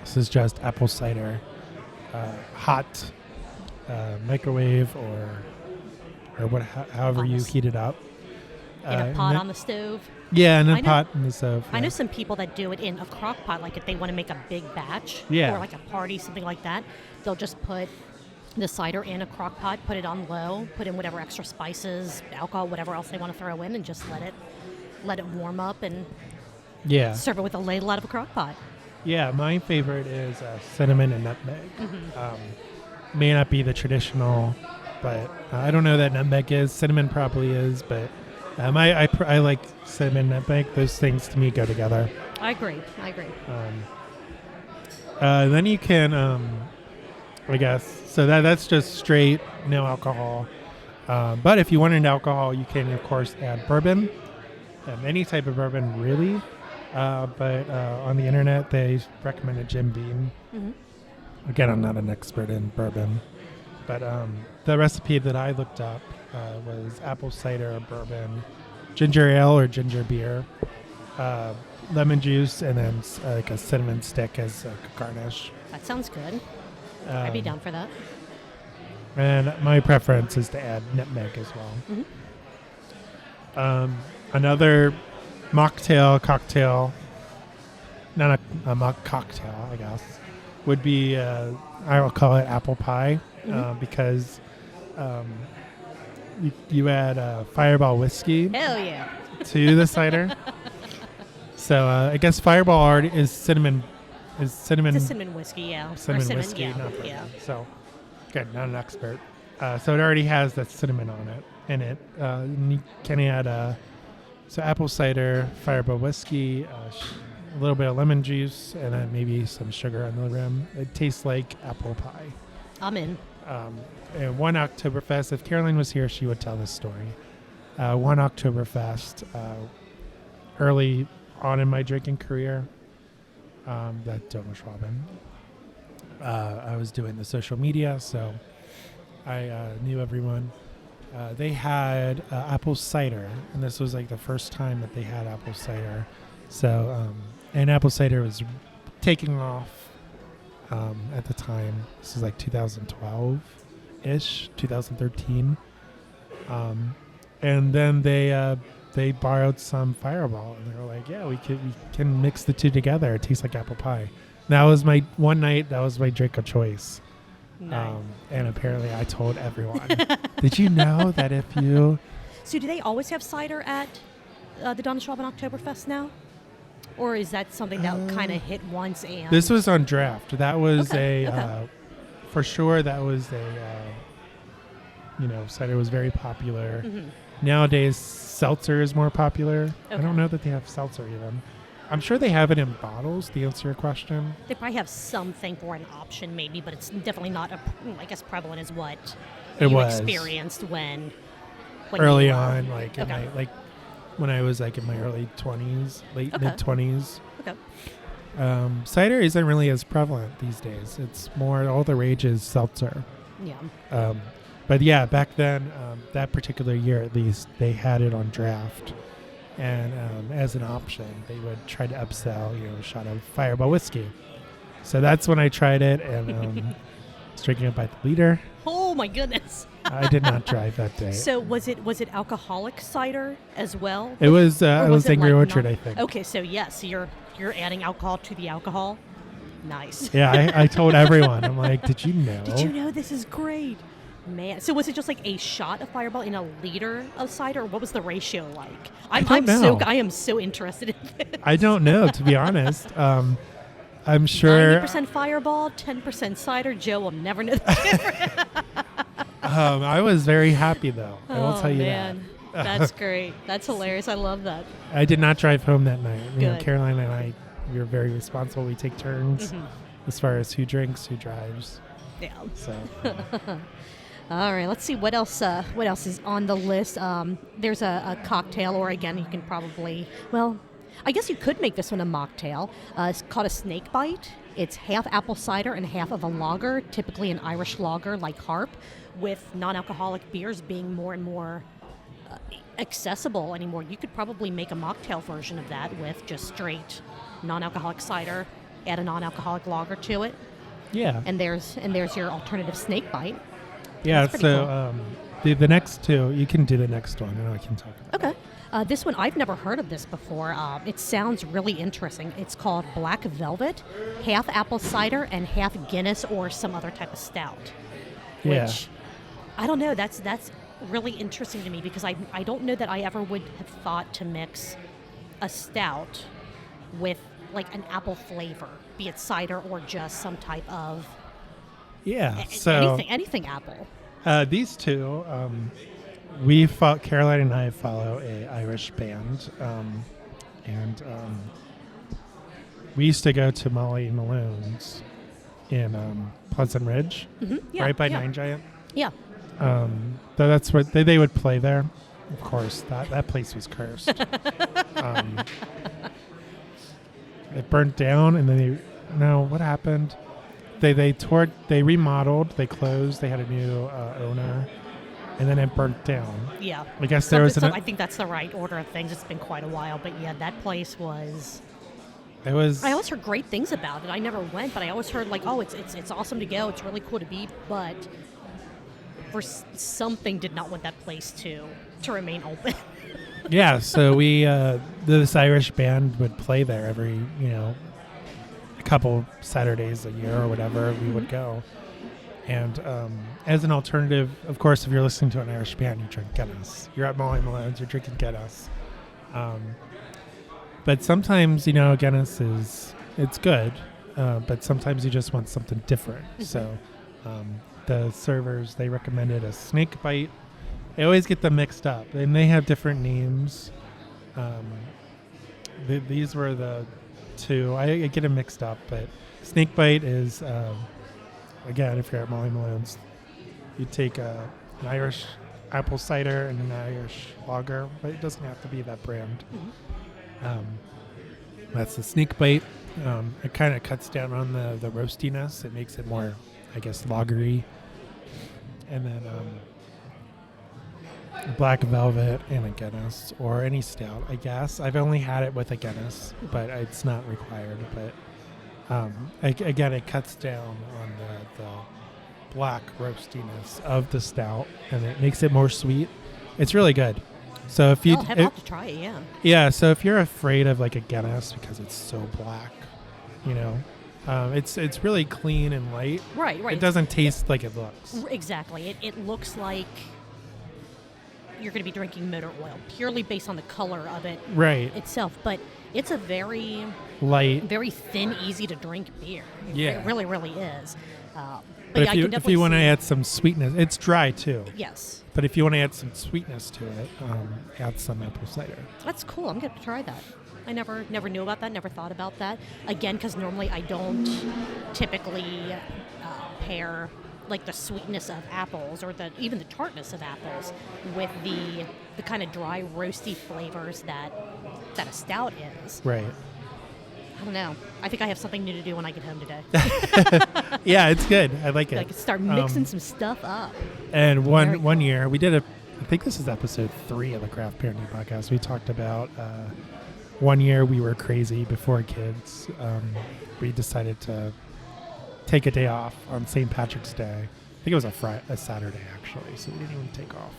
This is just apple cider, hot, microwave or however you heat it up. In a pot on the stove. Yeah, in a pot in the stove. I know some people that do it in a crock pot, like if they want to make a big batch or like a party, something like that. They'll just put the cider in a crock pot, put it on low, put in whatever extra spices, alcohol, whatever else they want to throw in, and just let it warm up and serve it with a ladle out of a crock pot. Yeah, my favorite is cinnamon and nutmeg. May not be the traditional, but I don't know that nutmeg is. Cinnamon probably is, but I like cinnamon and nutmeg. Those things to me go together. I agree. Then you can, I guess, so that's just straight, no alcohol. But if you want an alcohol, you can, of course, add bourbon. Any type of bourbon, really. But on the internet, they recommend a Jim Beam. Again, I'm not an expert in bourbon. But the recipe that I looked up was apple cider, bourbon, ginger ale or ginger beer, lemon juice, and then like a cinnamon stick as a garnish. That sounds good. I'd be down for that. And my preference is to add nutmeg as well. Another cocktail, not a mock cocktail, I guess, would be, I will call it apple pie, because you add Fireball whiskey Hell yeah. to the cider. So I guess Fireball already is cinnamon Is cinnamon? It's a cinnamon whiskey, yeah. Cinnamon or whiskey, yeah, not bourbon. yeah. So, good, not an expert. So it already has that cinnamon on it. In it, and you can add so apple cider, Fireball whiskey, a little bit of lemon juice, and then maybe some sugar on the rim. It tastes like apple pie. I'm in. And one Oktoberfest. If Caroline was here, she would tell this story. One Oktoberfest, early on in my drinking career, that Thomas Robin. I was doing the social media, so I knew everyone. They had apple cider, and this was like the first time that they had apple cider. So, and apple cider was taking off at the time. This was like 2012-ish, 2013. And then they borrowed some Fireball, and they were like, "Yeah, we can mix the two together. It tastes like apple pie." And that was my one night. That was my drink of choice. Nice. And apparently, I told everyone. Did you know that if you? So, do they always have cider at the Donnerschwaben Oktoberfest now, or is that something that kind of hit once and? This was on draft. That was Okay. for sure. That was cider was very popular. Mhm. Nowadays, seltzer is more popular. I Okay. don't know that they have seltzer even. I'm sure they have it in bottles, to answer your question. They probably have something for an option, maybe, but it's definitely not, I guess, prevalent as what It you was. experienced when Early you were- on, like in Okay. my, when I was like in my early 20s, late Okay. mid-20s. Okay. Cider isn't really as prevalent these days. It's more, all the rage is seltzer. Yeah. But yeah, back then, that particular year at least, they had it on draft. And as an option, they would try to upsell, a shot of Fireball whiskey. So that's when I tried it, and was drinking it by the liter. Oh my goodness. I did not drive that day. So was it alcoholic cider as well? It was Or it was Angry like Orchard, non- I think. Okay, so yes, you're adding alcohol to the alcohol. Nice. Yeah, I told everyone. I'm like, did you know? Did you know this is great? Man, so was it just like a shot of Fireball in a liter of cider, or what was the ratio like? I don't know. I am so interested in this. I don't know, to be honest. I'm sure. 90% Fireball, 10% cider. Joe will never know the difference. I was very happy, though. I will tell you man. that. That's great. That's hilarious. I love that. I did not drive home that night. Good. Caroline and I, we were very responsible. We take turns Mhm. as far as who drinks, who drives. Yeah. So All right, let's see what else is on the list. There's a cocktail, or again, you can probably, well, I guess you could make this one a mocktail. It's called a snake bite. It's half apple cider and half of a lager, typically an Irish lager like Harp, with non-alcoholic beers being more and more accessible anymore. You could probably make a mocktail version of that with just straight non-alcoholic cider, add a non-alcoholic lager to it, yeah, and there's your alternative snake bite. yeah. That's pretty So the next two, you can do the next one, and I can talk about. Okay. This one, I've never heard of this before. It sounds really interesting. It's called Black Velvet, half apple cider and half Guinness or some other type of stout. Yeah. Which, I don't know, that's really interesting to me because I don't know that I ever would have thought to mix a stout with like an apple flavor, be it cider or just some type of Yeah. So anything apple. these two, Caroline and I follow a Irish band, and we used to go to Molly Malone's in Pleasant Ridge, Yeah, right by yeah. Nine Giant. Yeah. So that's what they would play there. Of course, that place was cursed. It burnt down, and then what happened? They remodeled, they closed, they had a new owner, and then it burnt down. Yeah. I guess there was I think that's the right order of things. It's been quite a while, but yeah, that place was. It was. I always heard great things about it. I never went, but I always heard like, oh, it's awesome to go. It's really cool to be, but for something did not want that place to remain open. Yeah, so we this Irish band would play there every a couple Saturdays a year or whatever. We would go, and as an alternative, of course, if you're listening to an Irish band, you drink Guinness. You're at Molly Malone's, you're drinking Guinness. But sometimes Guinness it's good. but sometimes you just want something different. Mm-hmm. So the servers, they recommended a snake bite. I always get them mixed up, and they have different names. These were the two. I get them mixed up, but snake bite is, again, if you're at Molly Malone's, you take an Irish apple cider and an Irish lager, but it doesn't have to be that brand. Mm-hmm. That's the snake bite. It kind of cuts down on the roastiness. It makes it more, I guess, lagery. And then black velvet and a Guinness, or any stout, I guess. I've only had it with a Guinness, but it's not required. But again, it cuts down on the black roastiness of the stout, and it makes it more sweet. It's really good. So if you I'll have to try it, yeah. Yeah, so if you're afraid of like a Guinness because it's so black, it's really clean and light. Right. It doesn't taste like it looks. Exactly. It looks like you're going to be drinking motor oil, purely based on the color of it itself. But it's a very light, very thin, easy to drink beer. Yeah. It really, really is. But yeah, if you want to add some sweetness, it's dry too. Yes. But if you want to add some sweetness to it, add some apple cider. That's cool. I'm going to try that. I never knew about that, never thought about that. Again, because normally I don't typically pair like the sweetness of apples or even the tartness of apples with the kind of dry, roasty flavors that a stout is. Right. I don't know. I think I have something new to do when I get home today. Yeah, it's good. I like it. I can start mixing some stuff up. And one year we did I think this is episode 3 of the Craft Parenting Podcast. We talked about one year we were crazy before kids. We decided to take a day off on St. Patrick's Day. I think it was a Saturday actually, so we didn't even take off.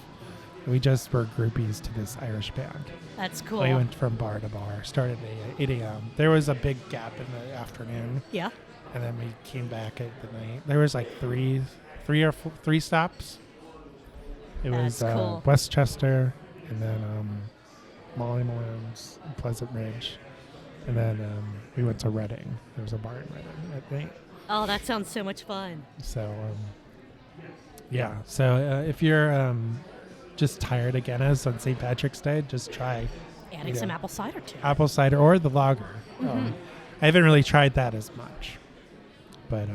We just were groupies to this Irish band. That's cool. We went from bar to bar. Started at 8 a.m. There was a big gap in the afternoon. Yeah. And then we came back at the night. There was like three stops. It That's was cool. Westchester, and then Molly Malone's, Pleasant Ridge, and then we went to Reading. There was a bar in Reading at night. Oh, that sounds so much fun. So, yeah. So if you're just tired of Guinness on St. Patrick's Day, just try Adding some apple cider to it. apple cider or the lager. Mm-hmm. I haven't really tried that as much, but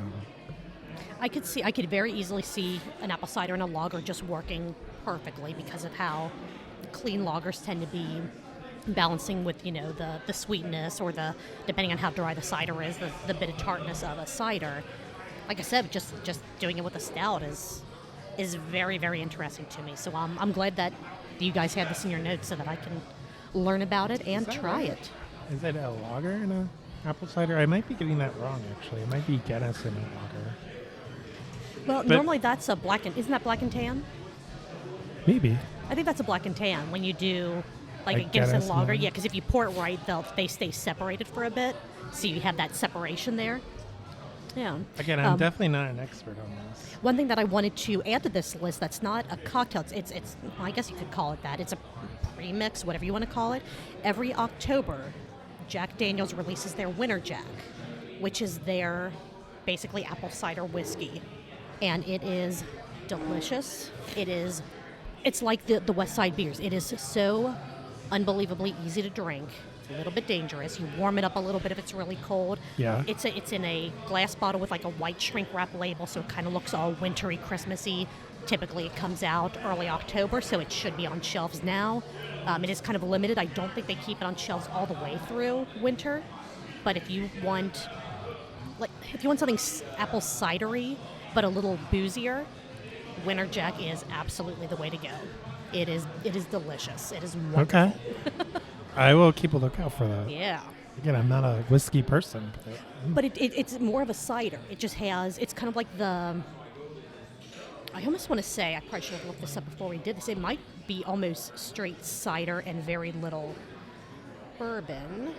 I could very easily see an apple cider and a lager just working perfectly because of how clean lagers tend to be balancing with, the sweetness or depending on how dry the cider is, the bit of tartness of a cider. Like I said, just doing it with a stout is very, very interesting to me. So I'm glad that you guys had this in your notes so that I can learn about it and try it. Is it a lager and a apple cider? I might be getting that wrong, actually. It might be Guinness and a lager. Well, normally that's isn't that black and tan? Maybe. I think that's a black and tan when you do like a Like Guinness and Guinness lager. and- Yeah, because if you pour it right, they stay separated for a bit, so you have that separation there. Yeah. Again, I'm definitely not an expert on this. One thing that I wanted to add to this list that's not a cocktail, it's I guess you could call it that. It's a premix, whatever you want to call it. Every October, Jack Daniel's releases their Winter Jack, which is their basically apple cider whiskey. And it is delicious. It's like the West Side beers. It is so unbelievably easy to drink. It's a little bit dangerous. You warm it up a little bit if it's really cold. Yeah. It's in a glass bottle with like a white shrink wrap label, so it kind of looks all wintry, Christmassy. Typically it comes out early October, so it should be on shelves now. It is kind of limited. I don't think they keep it on shelves all the way through winter. But if you want something apple cidery but a little boozier, Winter Jack is absolutely the way to go. It is delicious. It is wonderful. Okay. I will keep a lookout for that. Yeah. Again, I'm not a whiskey person. But it's more of a cider. It just has, it's kind of like I almost want to say, I probably should have looked this up before we did this, it might be almost straight cider and very little bourbon.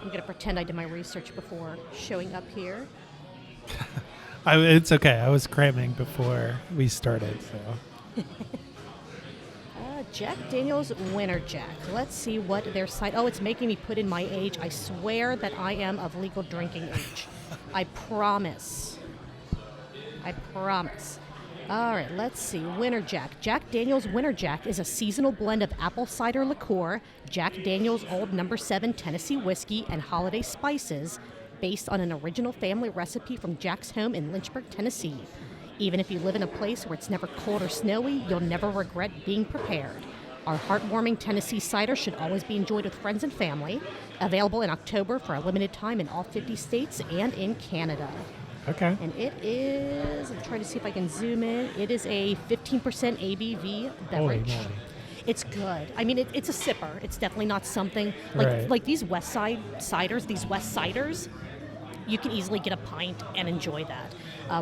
I'm going to pretend I did my research before showing up here. It's okay. I was cramming before we started, so. Jack Daniel's Winter Jack. Let's see what their site. Oh, it's making me put in my age. I swear that I am of legal drinking age. I promise. All right, let's see. Winter Jack. Jack Daniel's Winter Jack is a seasonal blend of apple cider liqueur, Jack Daniel's Old No. 7 Tennessee whiskey, and holiday spices, based on an original family recipe from Jack's home in Lynchburg, Tennessee. Even if you live in a place where it's never cold or snowy, you'll never regret being prepared. Our heartwarming Tennessee cider should always be enjoyed with friends and family. Available in October for a limited time in all 50 states and in Canada. Okay. And it is, I'm trying to see if I can zoom in, it is a 15% ABV beverage. Holy moly. It's good. I mean, it's a sipper. It's definitely not something, Right. like these West Side ciders, these West Ciders, you can easily get a pint and enjoy that.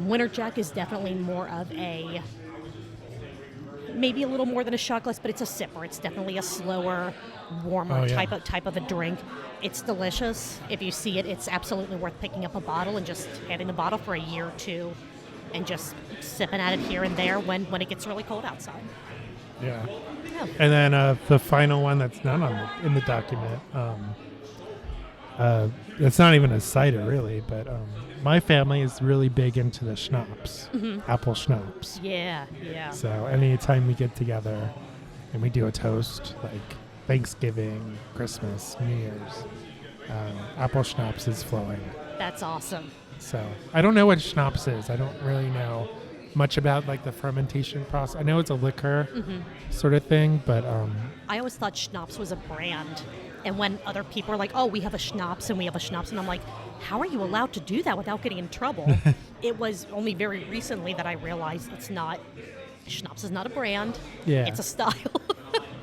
Winter Jack is definitely more of a, maybe a little more than a shot glass, but it's a sipper. It's definitely a slower, warmer type of a drink. It's delicious. If you see it, it's absolutely worth picking up a bottle and just having the bottle for a year or two and just sipping at it here and there when it gets really cold outside. Yeah. Yeah. And then the final one that's not in the document, it's not even a cider really, but my family is really big into the schnapps, apple schnapps. Yeah. So anytime we get together and we do a toast, like Thanksgiving, Christmas, New Year's, apple schnapps is flowing. That's awesome. So I don't know what schnapps is. I don't really know much about like the fermentation process. I know it's a liquor sort of thing, but I always thought schnapps was a brand. And when other people are like, oh, we have a schnapps, and I'm like, how are you allowed to do that without getting in trouble? It was only very recently that I realized schnapps is not a brand. Yeah. It's a style.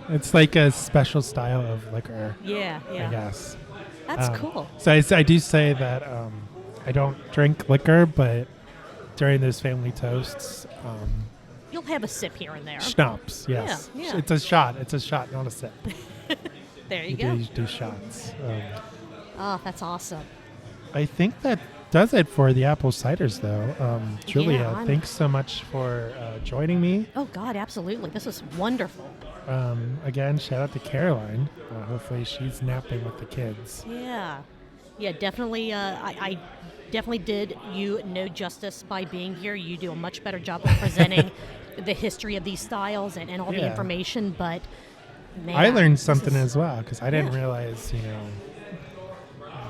It's like a special style of liquor, Yeah. I guess. That's cool. So I do say that I don't drink liquor, but during those family toasts, You'll have a sip here and there. schnapps, yes. Yeah. It's a shot, not a sip. There you go. Do shots. Oh, that's awesome. I think that does it for the apple ciders, though. Julia, thanks so much for joining me. Oh, God, absolutely. This was wonderful. Again, shout out to Caroline. Hopefully she's napping with the kids. Yeah, definitely. I definitely did you no justice by being here. You do a much better job of presenting the history of these styles and all the information. But man, I learned something as well because I didn't realize,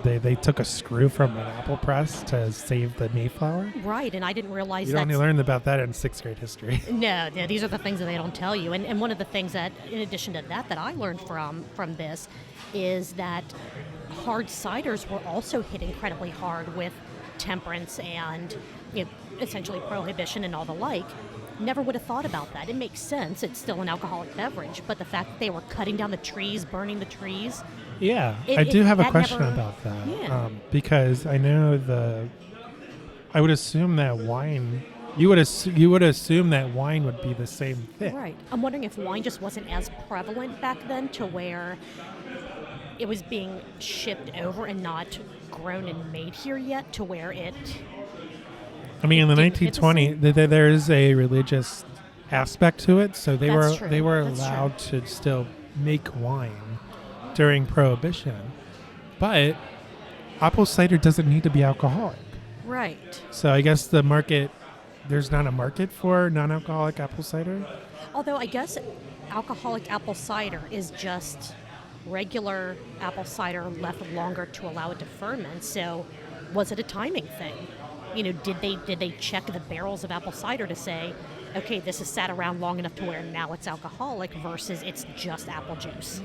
they took a screw from an apple press to save the Mayflower. Right, and I didn't realize that. You only learned about that in 6th grade history. No, these are the things that they don't tell you. And one of the things that, in addition to that I learned from this is that hard ciders were also hit incredibly hard with temperance and essentially prohibition and all the like. Never would have thought about that. It makes sense. It's still an alcoholic beverage, but the fact that they were cutting down the trees, burning the trees. Yeah, I do have a question about that. Yeah. Because I know I would assume that wine. You would assume that wine would be the same thing. Right. I'm wondering if wine just wasn't as prevalent back then to where it was being shipped over and not grown and made here yet to where it... I mean, in the 1920s, there is a religious aspect to it, so they were allowed to still make wine during Prohibition, but apple cider doesn't need to be alcoholic. Right. So I guess there's not a market for non-alcoholic apple cider. Although I guess alcoholic apple cider is just regular apple cider left longer to allow it to ferment. So was it a timing thing? Did they check the barrels of apple cider to say, okay, this has sat around long enough to where now it's alcoholic versus it's just apple juice?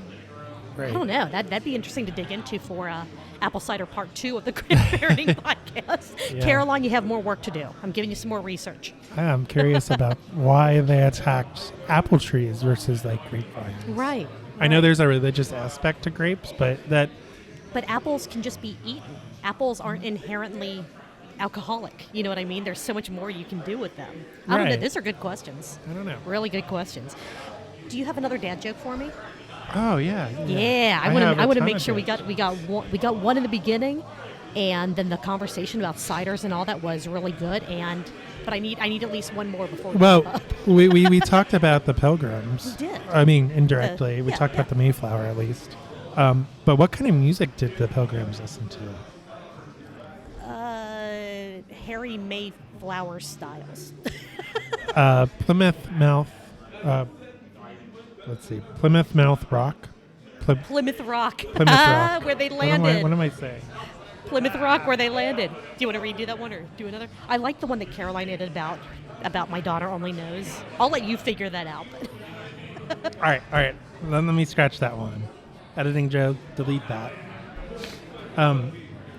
Right. I don't know. That'd be interesting to dig into for Apple Cider Part 2 of the Craft Parenting Podcast. Yeah. Caroline, you have more work to do. I'm giving you some more research. I'm curious about why they attacked apple trees versus like grapevines. Right. I know there's a religious aspect to grapes, but apples can just be eaten. Apples aren't inherently alcoholic. You know what I mean? There's so much more you can do with them. I don't know. These are good questions. I don't know. Really good questions. Do you have another dad joke for me? Oh yeah. Yeah, I want to make sure we got one in the beginning, and then the conversation about ciders and all that was really good. And but I need at least one more before we Well, wrap up. we talked about the Pilgrims. We did. I mean, indirectly. We yeah, talked about the Mayflower, at least. But what kind of music did the Pilgrims listen to? Harry Mayflower styles. Plymouth Mouth. Let's see. Plymouth Mouth Rock. Plymouth Rock. Plymouth Rock. Where they landed. What am I saying? Plymouth Rock, where they landed. Do you want to redo that one or do another? I like the one that Caroline did about My Daughter Only Knows. I'll let you figure that out. All right. Then let me scratch that one. Editing Joe, delete that.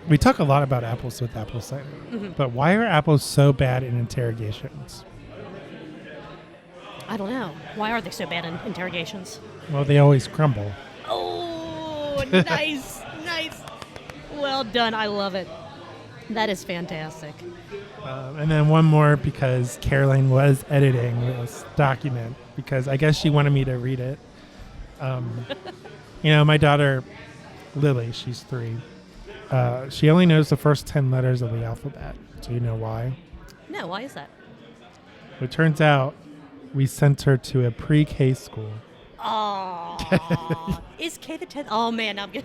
We talk a lot about apples with apple cider, but why are apples so bad in interrogations? I don't know. Why are they so bad in interrogations? Well, they always crumble. Oh, nice. Well done. I love it. That is fantastic. And then one more, because Caroline was editing this document, because I guess she wanted me to read it. My daughter, Lily, she's 3. She only knows the first 10 letters of the alphabet. Do you know why? No, why is that? It turns out we sent her to a pre-K school. Oh, is K the 10th? Oh, man, I'm good.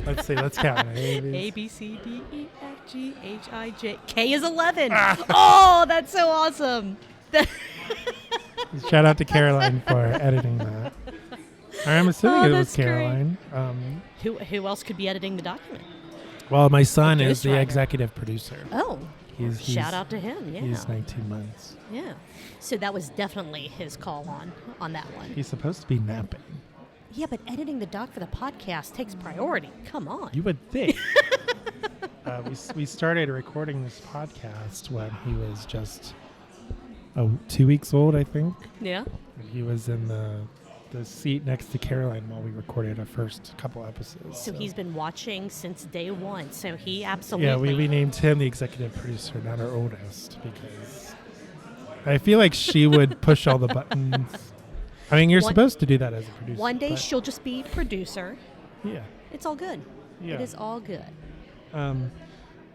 Let's see. Let's count. A, B, C, D, E, F, G, H, I, J. K is 11. Oh, that's so awesome. Shout out to Caroline for editing that. I'm assuming it was that's great. Caroline. Who else could be editing the document? Well, my son is the ghostwriter. executive producer. Oh, He's shout out to him. Yeah. He's 19 months. Yeah. So that was definitely his call on that one. He's supposed to be napping. Yeah, but editing the doc for the podcast takes priority. Come on. You would think. We started recording this podcast when he was just 2 weeks old, I think. Yeah. He was in the seat next to Caroline while we recorded our first couple episodes. So he's been watching since day one. So he absolutely. Yeah, we named him the executive producer, not our oldest, because I feel like she would push all the buttons. I mean, you're supposed to do that as a producer. One day she'll just be producer. Yeah. It's all good. Yeah. It is all good.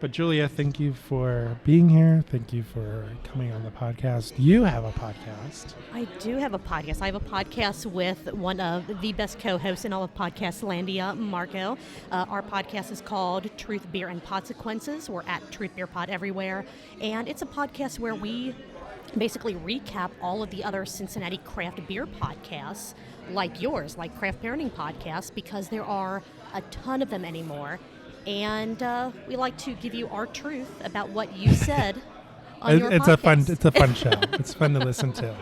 But Julia, thank you for being here. Thank you for coming on the podcast. You have a podcast. I do have a podcast. I have a podcast with one of the best co-hosts in all of Podcastlandia, Marco. Our podcast is called Truth, Beer, and Podsequences. We're at Truth Beer Pod everywhere. And it's a podcast where we basically recap all of the other Cincinnati craft beer podcasts like yours, like Craft Parenting Podcast, because there are a ton of them anymore. And we like to give you our truth about what you said on your podcast. It's a fun show. It's fun to listen to.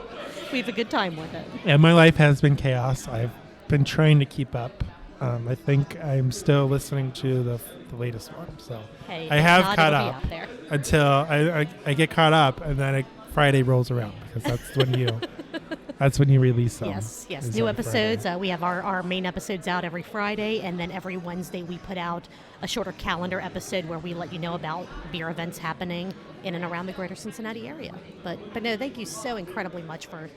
We have a good time with it. Yeah, my life has been chaos. I've been trying to keep up. I think I'm still listening to the latest one. So Hey, I have not, caught it'll be up out there. until I get caught up, and then Friday rolls around, because that's when you release them. Yes. is New on episodes. Friday. We have our main episodes out every Friday, and then every Wednesday we put out a shorter calendar episode where we let you know about beer events happening in and around the greater Cincinnati area. But no, thank you so incredibly much for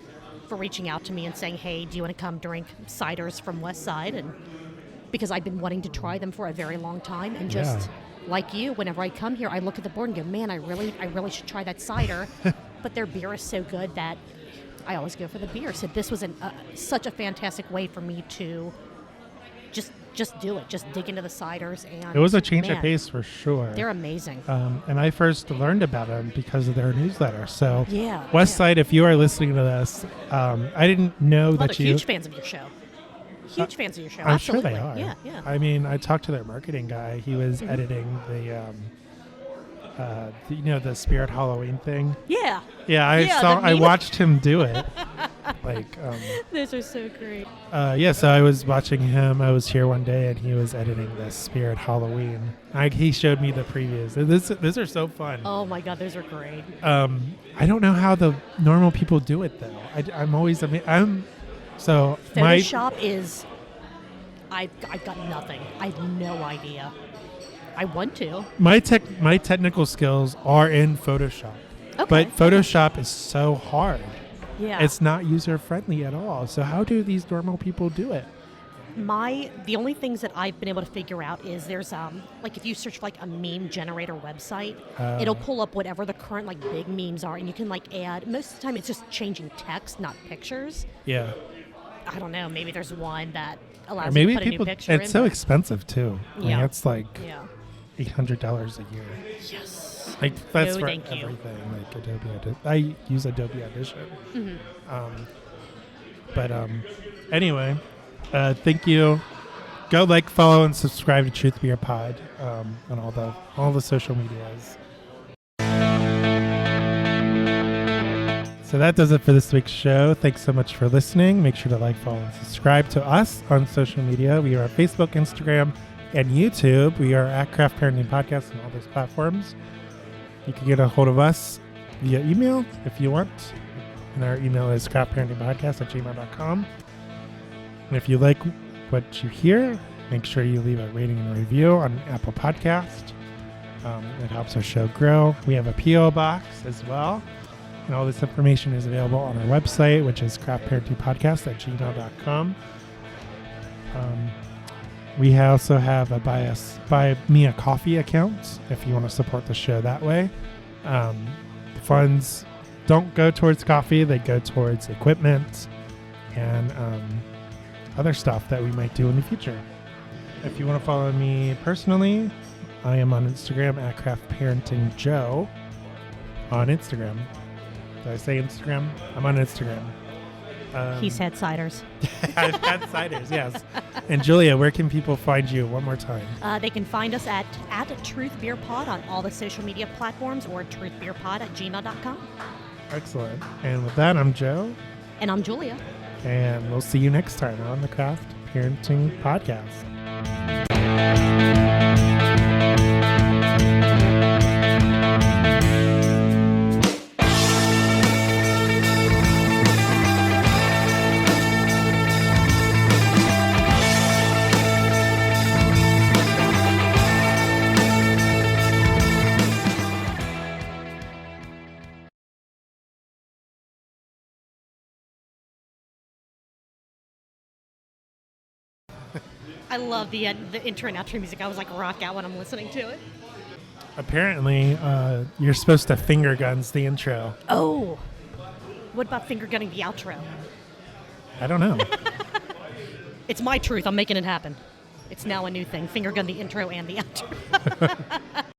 reaching out to me and saying, hey, do you want to come drink ciders from West Side? And because I've been wanting to try them for a very long time, and just like you, whenever I come here, I look at the board and go, man, I really should try that cider. But their beer is so good that I always go for the beer. So this was such a fantastic way for me to just do it, just dig into the ciders. And It was a change of pace for sure. They're amazing. And I first learned about them because of their newsletter. So Yeah. West Side, if you are listening to this, I didn't know Well, that they're you. huge fans of your show. Huge fans of your show. I'm sure Absolutely. they are. Yeah. I mean, I talked to their marketing guy. He was editing the Spirit Halloween thing. Yeah. Yeah, the I meme. watched him do it. Those are so great. So I was watching him. I was here one day, and he was editing the Spirit Halloween. He showed me the previews. These are so fun. Oh my God, those are great. I don't know how the normal people do it though. I'm always so Photoshop is. I've got nothing. I have no idea. I want to. my technical skills are in Photoshop, Okay. but Photoshop is so hard. Yeah. It's not user friendly at all. So how do these normal people do it? The only things that I've been able to figure out is there's like if you search for like a meme generator website, it'll pull up whatever the current like big memes are, and you can like add. Most of the time, it's just changing text, not pictures. Yeah. I don't know. Maybe there's one that allows Maybe you to put people. a new picture in. It's so expensive too. Yeah. Like, it's like $800 a year. Yes. Like that's No, for thank you. everything. Like Adobe. I use Adobe Audition. Mm-hmm. Anyway, thank you. Go like, follow, and subscribe to Truth Beer Pod on all the social medias. So that does it for this week's show. Thanks so much for listening. Make sure to like, follow, and subscribe to us on social media. We are on Facebook, Instagram, and YouTube. We are at Craft Parenting Podcast on all those platforms. You can get a hold of us via email if you want. And our email is craftparentingpodcast@gmail.com. And if you like what you hear, make sure you leave a rating and a review on Apple Podcast. It helps our show grow. We have a P.O. box as well. And all this information is available on our website, which is craftparentingpodcast@gmail.com. We also have a Buy Me a Coffee account if you want to support the show that way. The funds don't go towards coffee. They go towards equipment and other stuff that we might do in the future. If you want to follow me personally, I am on Instagram at craftparentingjoe on Instagram. Did I say Instagram? I'm on Instagram. He's had ciders. I've had ciders, yes. And Julia, where can people find you one more time? They can find us at Truth Beer Pod on all the social media platforms or truthbeerpod@gmail.com. Excellent. And with that, I'm Joe. And I'm Julia. And we'll see you next time on the Craft Parenting Podcast. I love the intro and outro music. I was like rock out when I'm listening to it. Apparently, you're supposed to finger guns the intro. Oh, what about finger gunning the outro? I don't know. It's my truth. I'm making it happen. It's now a new thing. Finger gun the intro and the outro.